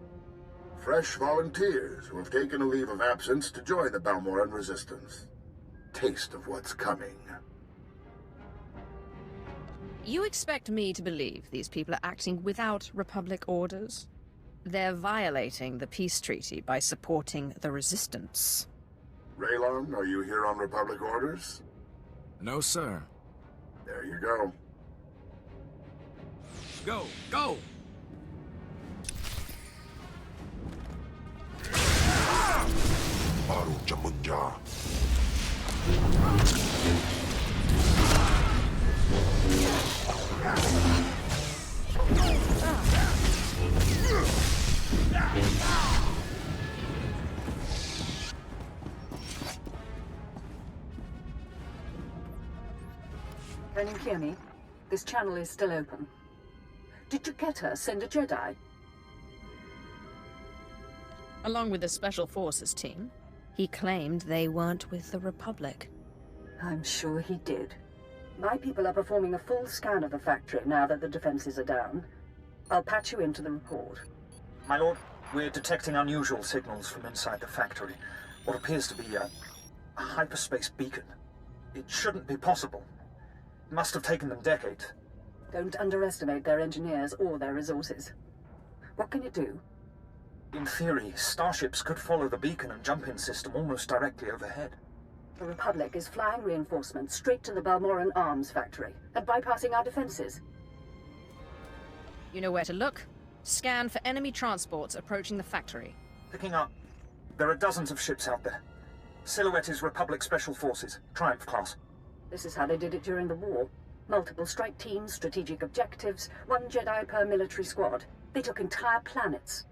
Fresh volunteers who have taken a leave of absence to join the Balmorran resistance. Taste of what's coming. You expect me to believe these people are acting without Republic orders? They're violating the peace treaty by supporting the resistance. Raylon, are you here on Republic orders? No, sir. There you go. Go! Go! Baru Jamunja. Can you hear me? This channel is still open. Did Chiquetta send a Jedi? Along with the Special Forces team. He claimed they weren't with the Republic. I'm sure he did. My people are performing a full scan of the factory now that the defenses are down. I'll patch you into the report. My lord, we're detecting unusual signals from inside the factory. What appears to be a hyperspace beacon. It shouldn't be possible. It must have taken them decades. Don't underestimate their engineers or their resources. What can you do? In theory, starships could follow the beacon and jump-in system almost directly overhead. The Republic is flying reinforcements straight to the Balmorran arms factory and bypassing our defenses. You know where to look. Scan for enemy transports approaching the factory. Picking up. There are dozens of ships out there. Silhouette is Republic Special Forces, Triumph class. This is how they did it during the war. Multiple strike teams, strategic objectives, 1 Jedi per military squad. They took entire planets.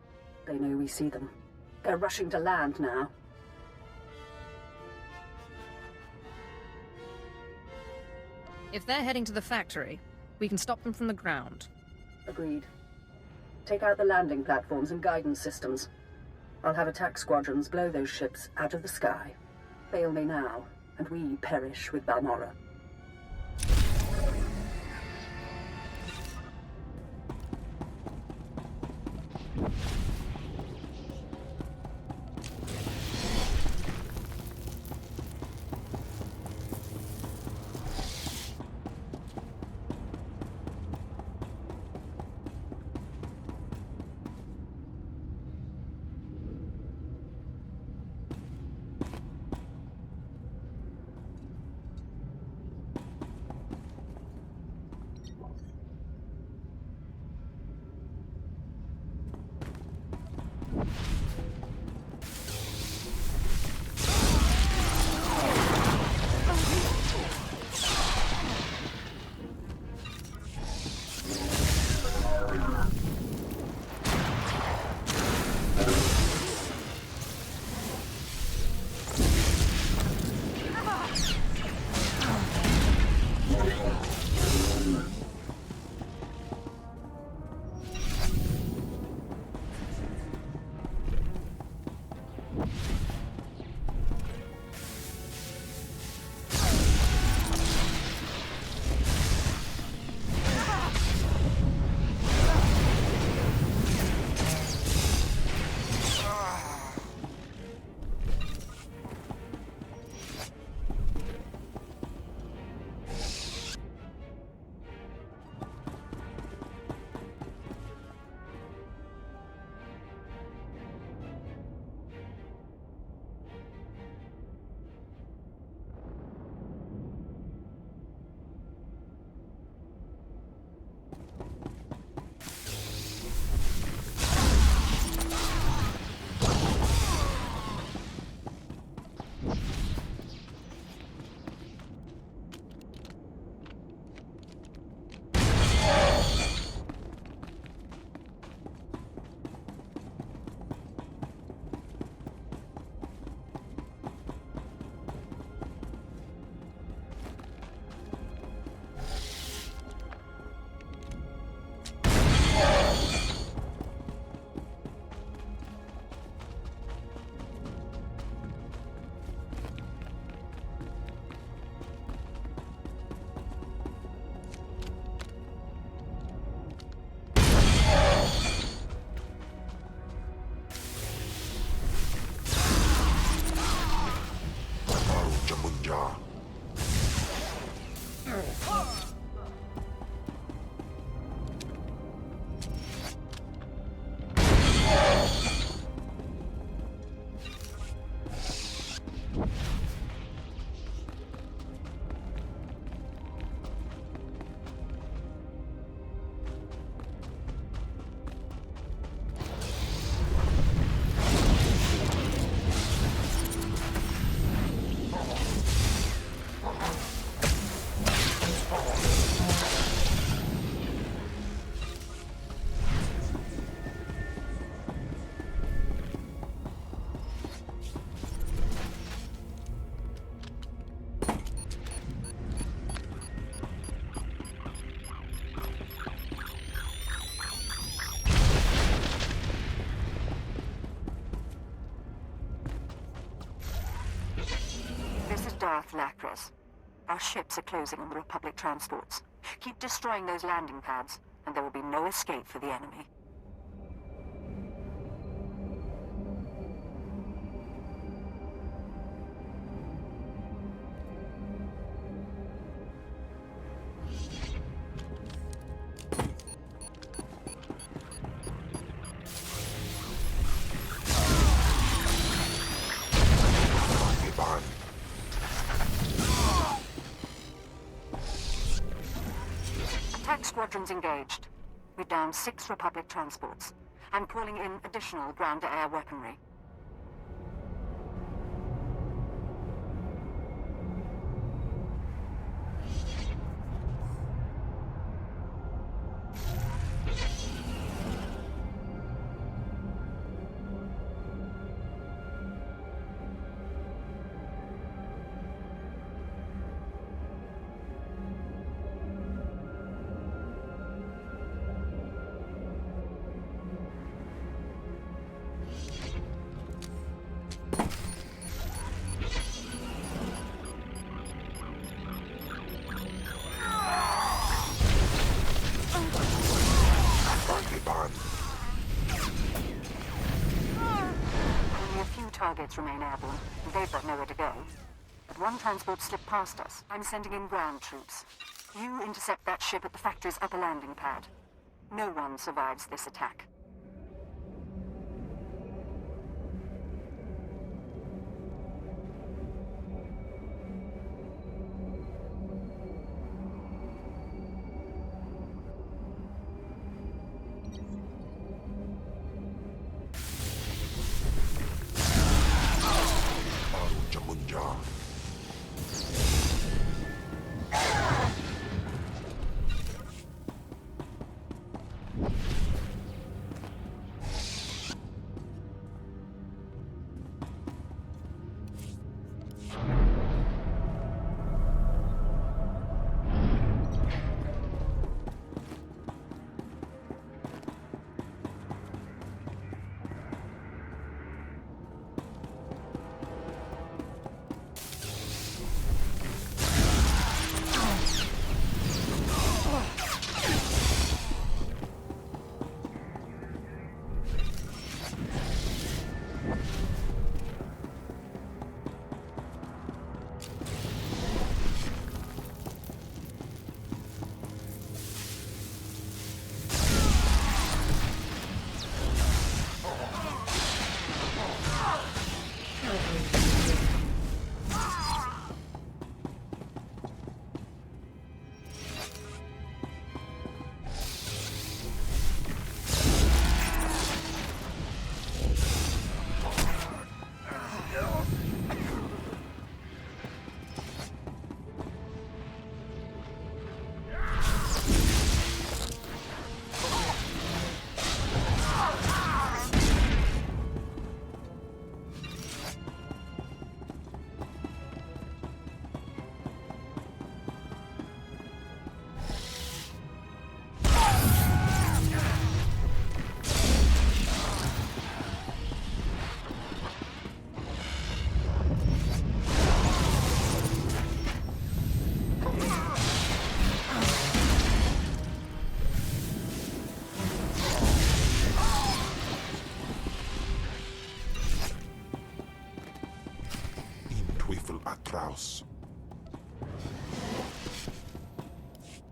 They know we see them. They're rushing to land now. If they're heading to the factory, we can stop them from the ground. Agreed. Take out the landing platforms and guidance systems. I'll have attack squadrons blow those ships out of the sky. Fail me now, and we perish with Balmorra. Lacras. Our ships are closing on the Republic transports. Keep destroying those landing pads, and there will be no escape for the enemy. Squadrons engaged. We're down 6 Republic transports. I'm calling in additional ground-to-air weaponry. respond. Only a few targets remain airborne, and they've got nowhere to go. But one transport slipped past us. I'm sending in ground troops. You intercept that ship at the factory's upper landing pad. No one survives this attack.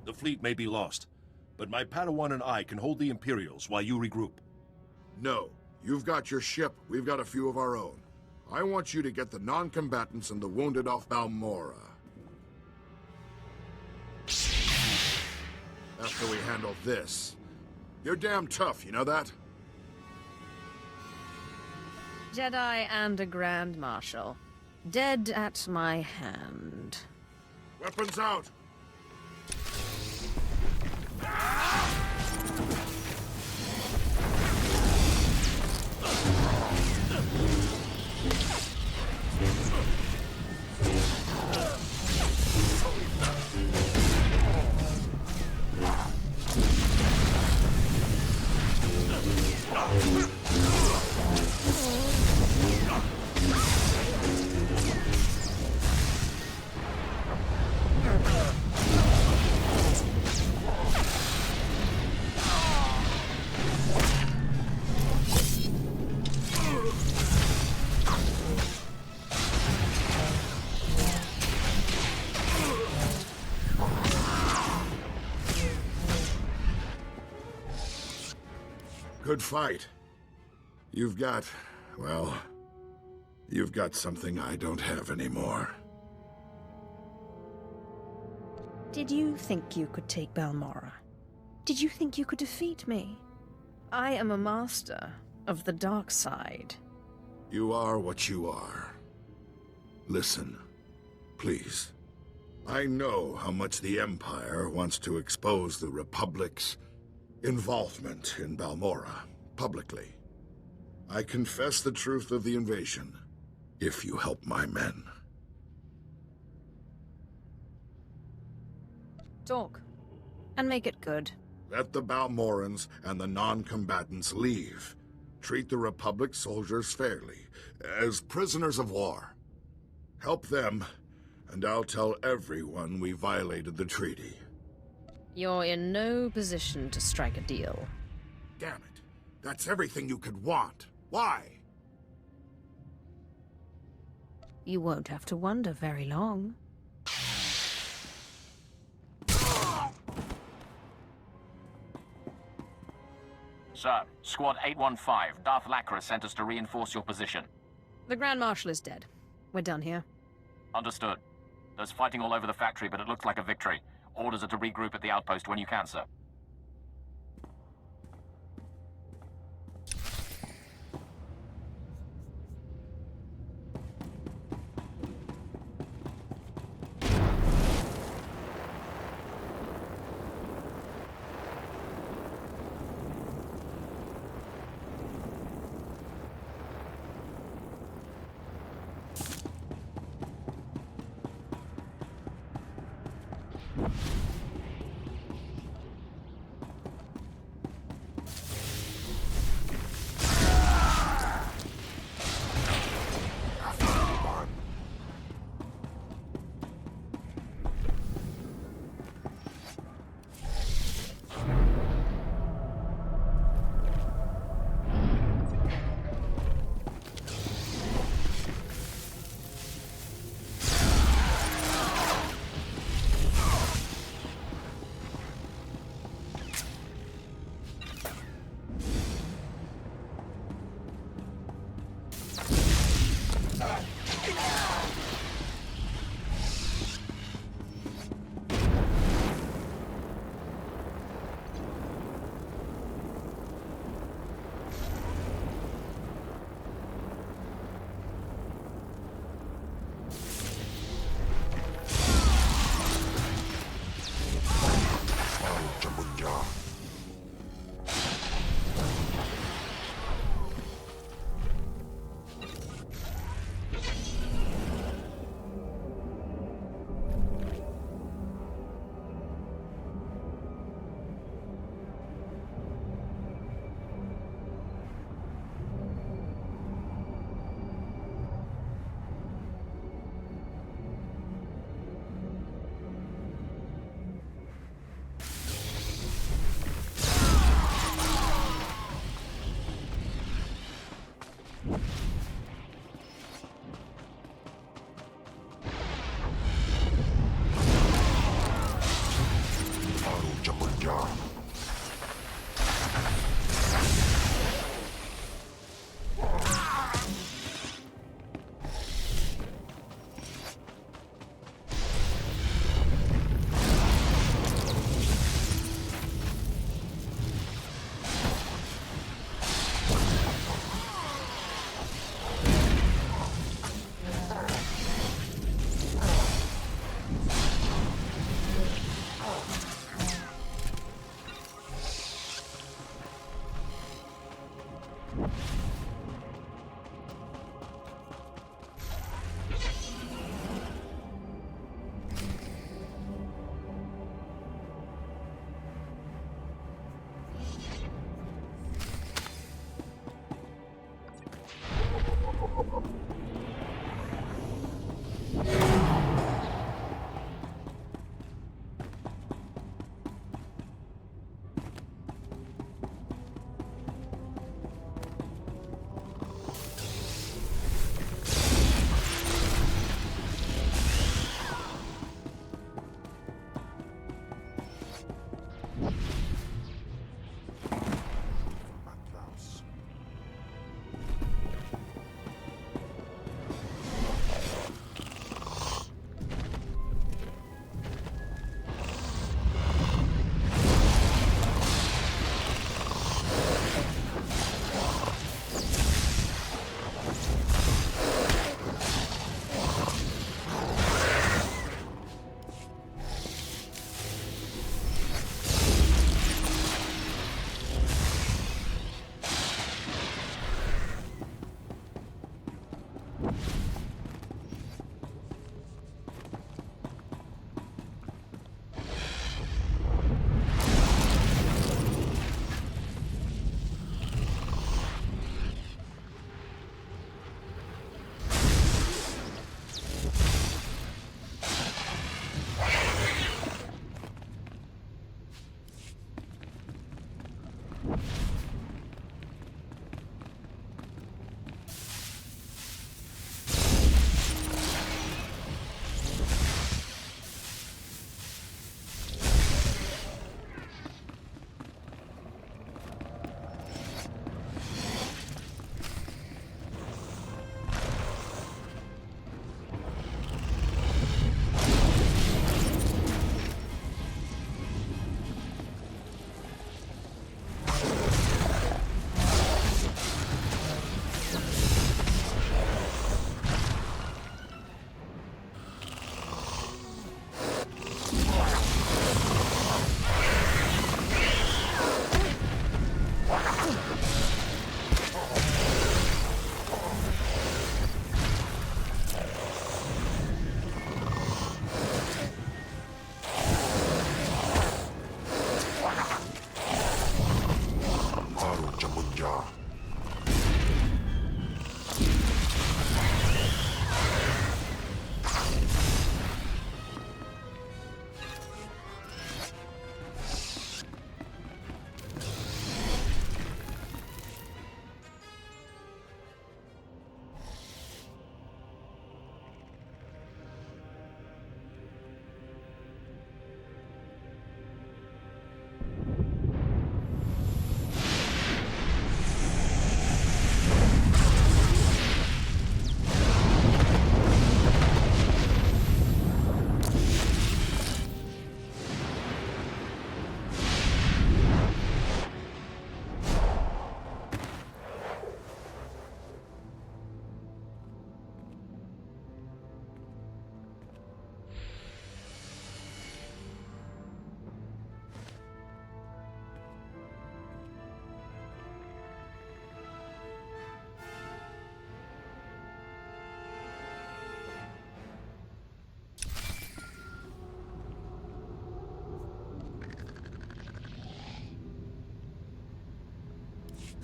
The fleet may be lost, but my Padawan and I can hold the Imperials while you regroup. No. You've got your ship, we've got a few of our own. I want you to get the non-combatants and the wounded off Balmorra. After we handle this. You're damn tough, you know that? Jedi and a Grand Marshal. Dead at my hand. Weapons out! Good fight. You've got, well, you've got something I don't have anymore. Did you think you could take Balmorra? Did you think you could defeat me? I am a master of the dark side. You are what you are. Listen, please. I know how much the Empire wants to expose the Republic's involvement in Balmorra, publicly. I confess the truth of the invasion, if you help my men. Talk. And make it good. Let the Balmorrans and the non-combatants leave. Treat the Republic soldiers fairly, as prisoners of war. Help them, and I'll tell everyone we violated the treaty. You're in no position to strike a deal. Damn it. That's everything you could want. Why? You won't have to wonder very long. Sir, Squad 815, Darth Lacra sent us to reinforce your position. The Grand Marshal is dead. We're done here. Understood. There's fighting all over the factory, but it looks like a victory. Orders are to regroup at the outpost when you can, sir.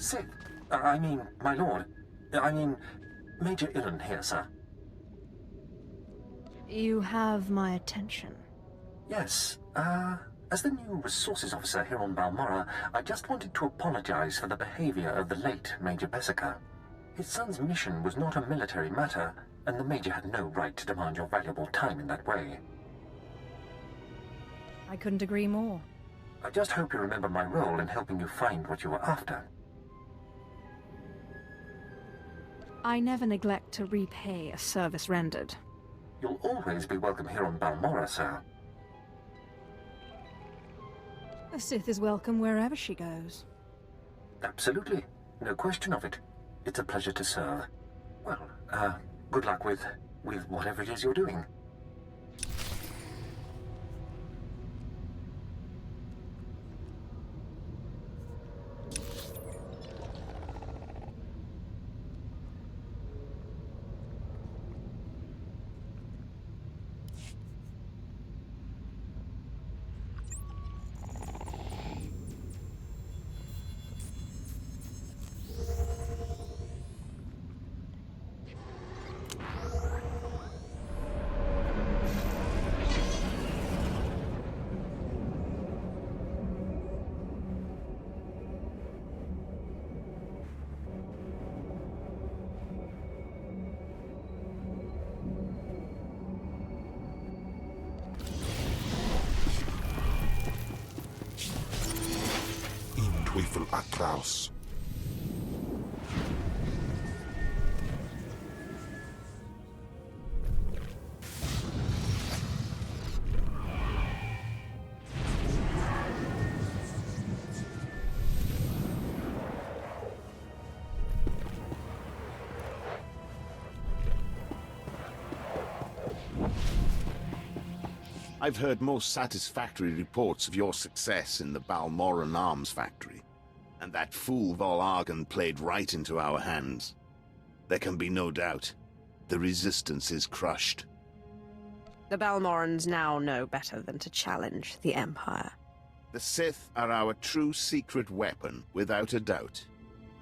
Sith, I mean, my lord. I mean, Major Illen here, sir. You have my attention. Yes, as the new resources officer here on Balmorra, I just wanted to apologize for the behavior of the late Major Bessica. His son's mission was not a military matter, and the Major had no right to demand your valuable time in that way. I couldn't agree more. I just hope you remember my role in helping you find what you were after. I never neglect to repay a service rendered. You'll always be welcome here on Balmorra, sir. A Sith is welcome wherever she goes. Absolutely. No question of it. It's a pleasure to serve. Well, good luck with whatever it is you're doing. Teufel Atraus. I've heard most satisfactory reports of your success in the Balmorran arms factory. And that fool Vol'argan played right into our hands. There can be no doubt. The Resistance is crushed. The Balmorrans now know better than to challenge the Empire. The Sith are our true secret weapon, without a doubt.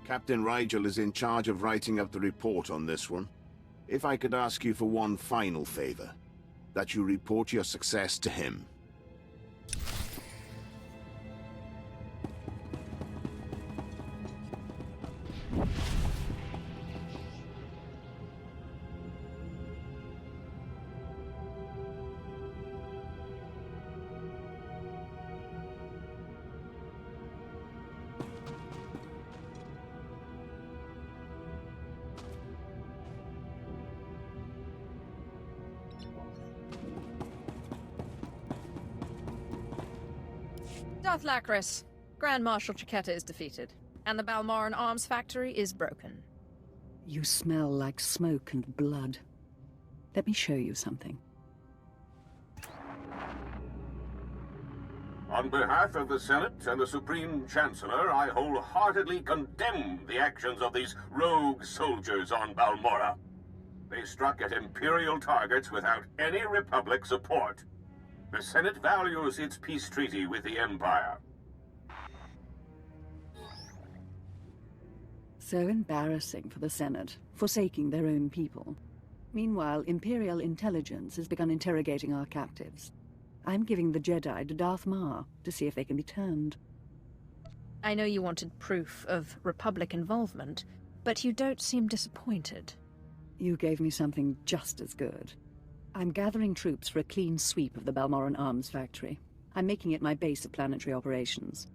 Captain Rigel is in charge of writing up the report on this one. If I could ask you for one final favor, that you report your success to him. Darth Lacris, Grand Marshal Chiquetta is defeated, and the Balmorran arms factory is broken. You smell like smoke and blood. Let me show you something. On behalf of the Senate and the Supreme Chancellor, I wholeheartedly condemn the actions of these rogue soldiers on Balmorra. They struck at Imperial targets without any Republic support. The Senate values its peace treaty with the Empire. So embarrassing for the Senate, forsaking their own people. Meanwhile, Imperial intelligence has begun interrogating our captives. I'm giving the Jedi to Darth Maul to see if they can be turned. I know you wanted proof of Republic involvement, but you don't seem disappointed. You gave me something just as good. I'm gathering troops for a clean sweep of the Balmorran arms factory. I'm making it my base of planetary operations.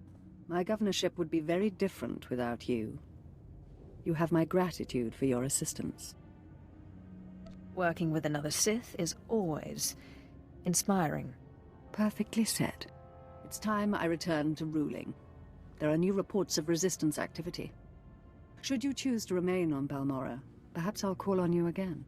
My governorship would be very different without you. You have my gratitude for your assistance. Working with another Sith is always inspiring. Perfectly said. It's time I return to ruling. There are new reports of resistance activity. Should you choose to remain on Balmorra, perhaps I'll call on you again.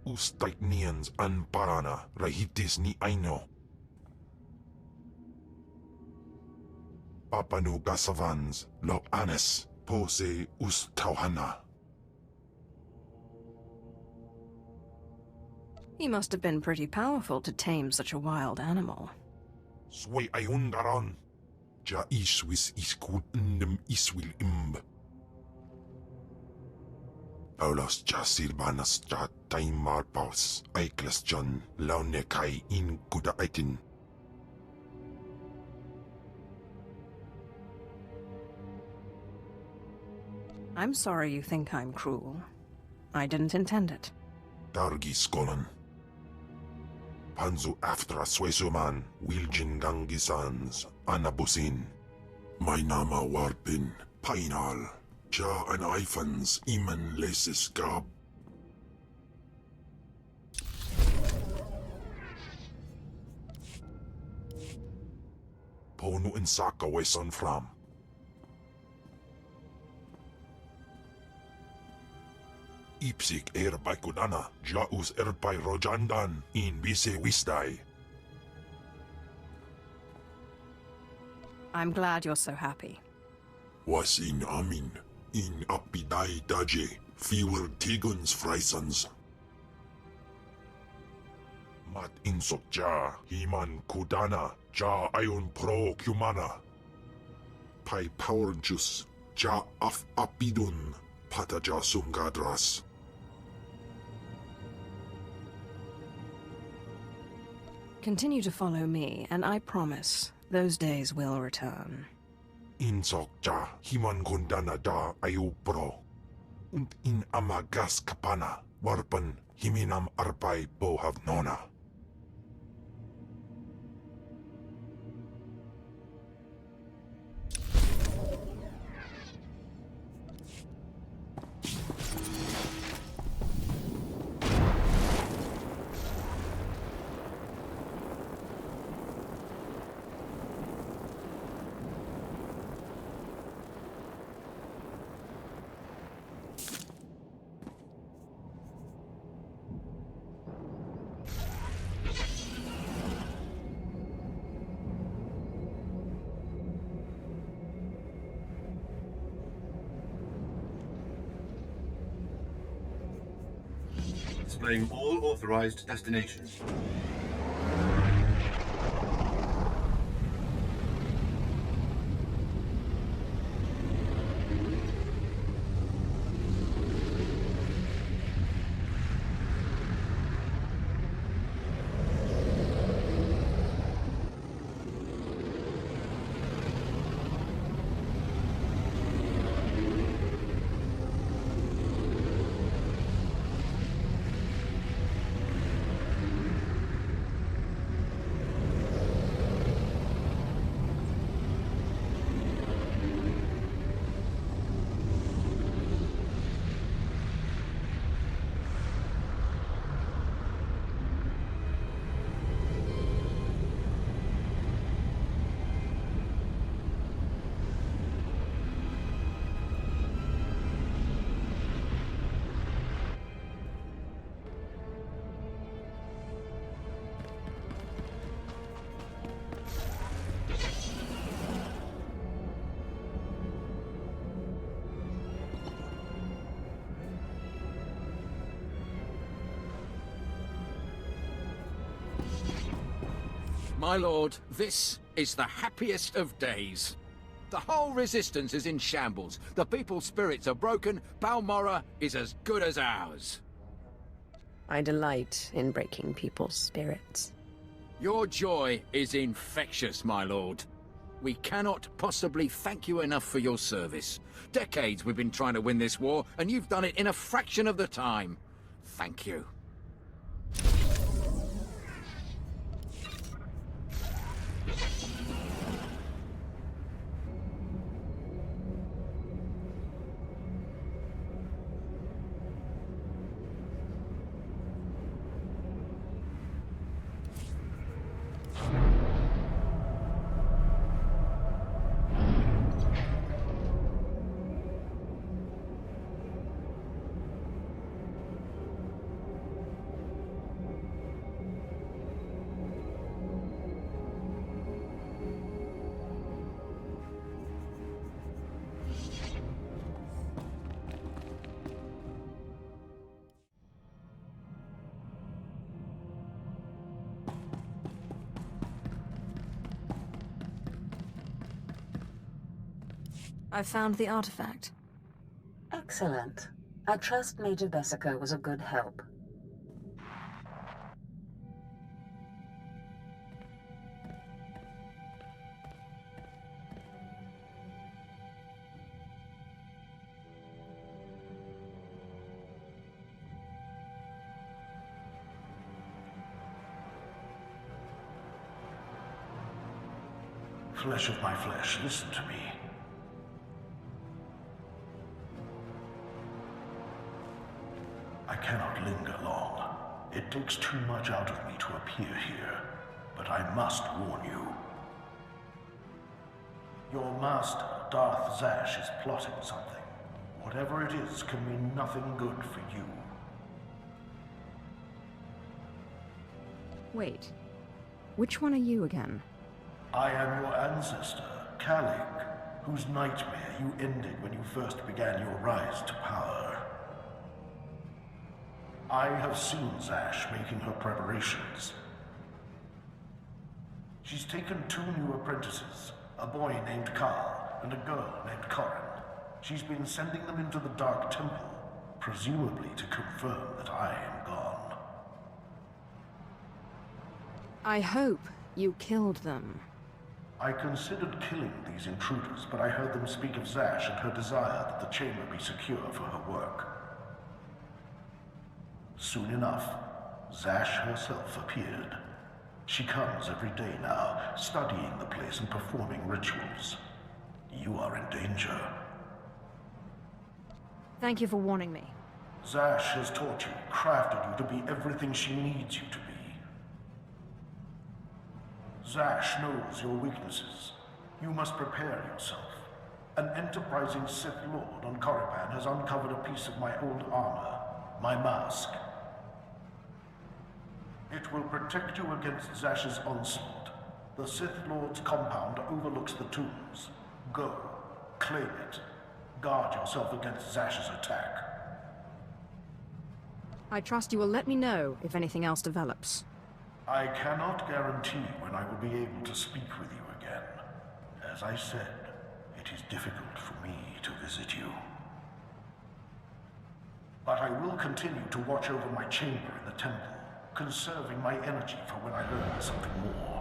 Ustaiknians an parana rahitis ni aino. Papanu gasavans lo anes pose ustauhana. He must have been pretty powerful to tame such a wild animal. Sway ayundaron. Ja iswis iskul ndem iswil imb. Paulos ja silbanas ja taimar paus aikles John launekai in kuda aitin. I'm sorry you think I'm cruel. I didn't intend it. Dargi skolan. Panzu aftra swesuman wiljin gangisans anabusin. My nama warpin painal. Ja an eifans iman lesis gab. Ponu in saka weson fram. Ipsik by kudana, jaus by rojandan in bise wisdai. I'm glad you're so happy. Was in amin. In apidai daje, fewer tigons freisans. Mat insok ja, himan kudana, ja ayon pro kumana. Pai power juice, ja af apidun, pata ja sungadras. Continue to follow me, and I promise those days will return. Insok ja himan kundana da ayu pro. Und in amagas kapana warpan himinam arpai bohav nona. Displaying all authorized destinations. My lord, this is the happiest of days. The whole resistance is in shambles. The people's spirits are broken. Balmorra is as good as ours. I delight in breaking people's spirits. Your joy is infectious, my lord. We cannot possibly thank you enough for your service. Decades we've been trying to win this war, and you've done it in a fraction of the time. Thank you. I found the artifact. Excellent. I trust Major Vestara was a good help. Flesh of my flesh, listen to me. I cannot linger long. It takes too much out of me to appear here, but I must warn you. Your master, Darth Zash, is plotting something. Whatever it is can mean nothing good for you. Wait. Which one are you again? I am your ancestor, Kalig, whose nightmare you ended when you first began your rise to power. I have seen Zash making her preparations. She's taken 2 new apprentices, a boy named Karl and a girl named Corin. She's been sending them into the Dark Temple, presumably to confirm that I am gone. I hope you killed them. I considered killing these intruders, but I heard them speak of Zash and her desire that the chamber be secure for her work. Soon enough, Zash herself appeared. She comes every day now, studying the place and performing rituals. You are in danger. Thank you for warning me. Zash has taught you, crafted you to be everything she needs you to be. Zash knows your weaknesses. You must prepare yourself. An enterprising Sith Lord on Korriban has uncovered a piece of my old armor, my mask. It will protect you against Zash's onslaught. The Sith Lord's compound overlooks the tombs. Go, claim it. Guard yourself against Zash's attack. I trust you will let me know if anything else develops. I cannot guarantee when I will be able to speak with you again. As I said, it is difficult for me to visit you. But I will continue to watch over my chamber in the temple, conserving my energy for when I learn something more.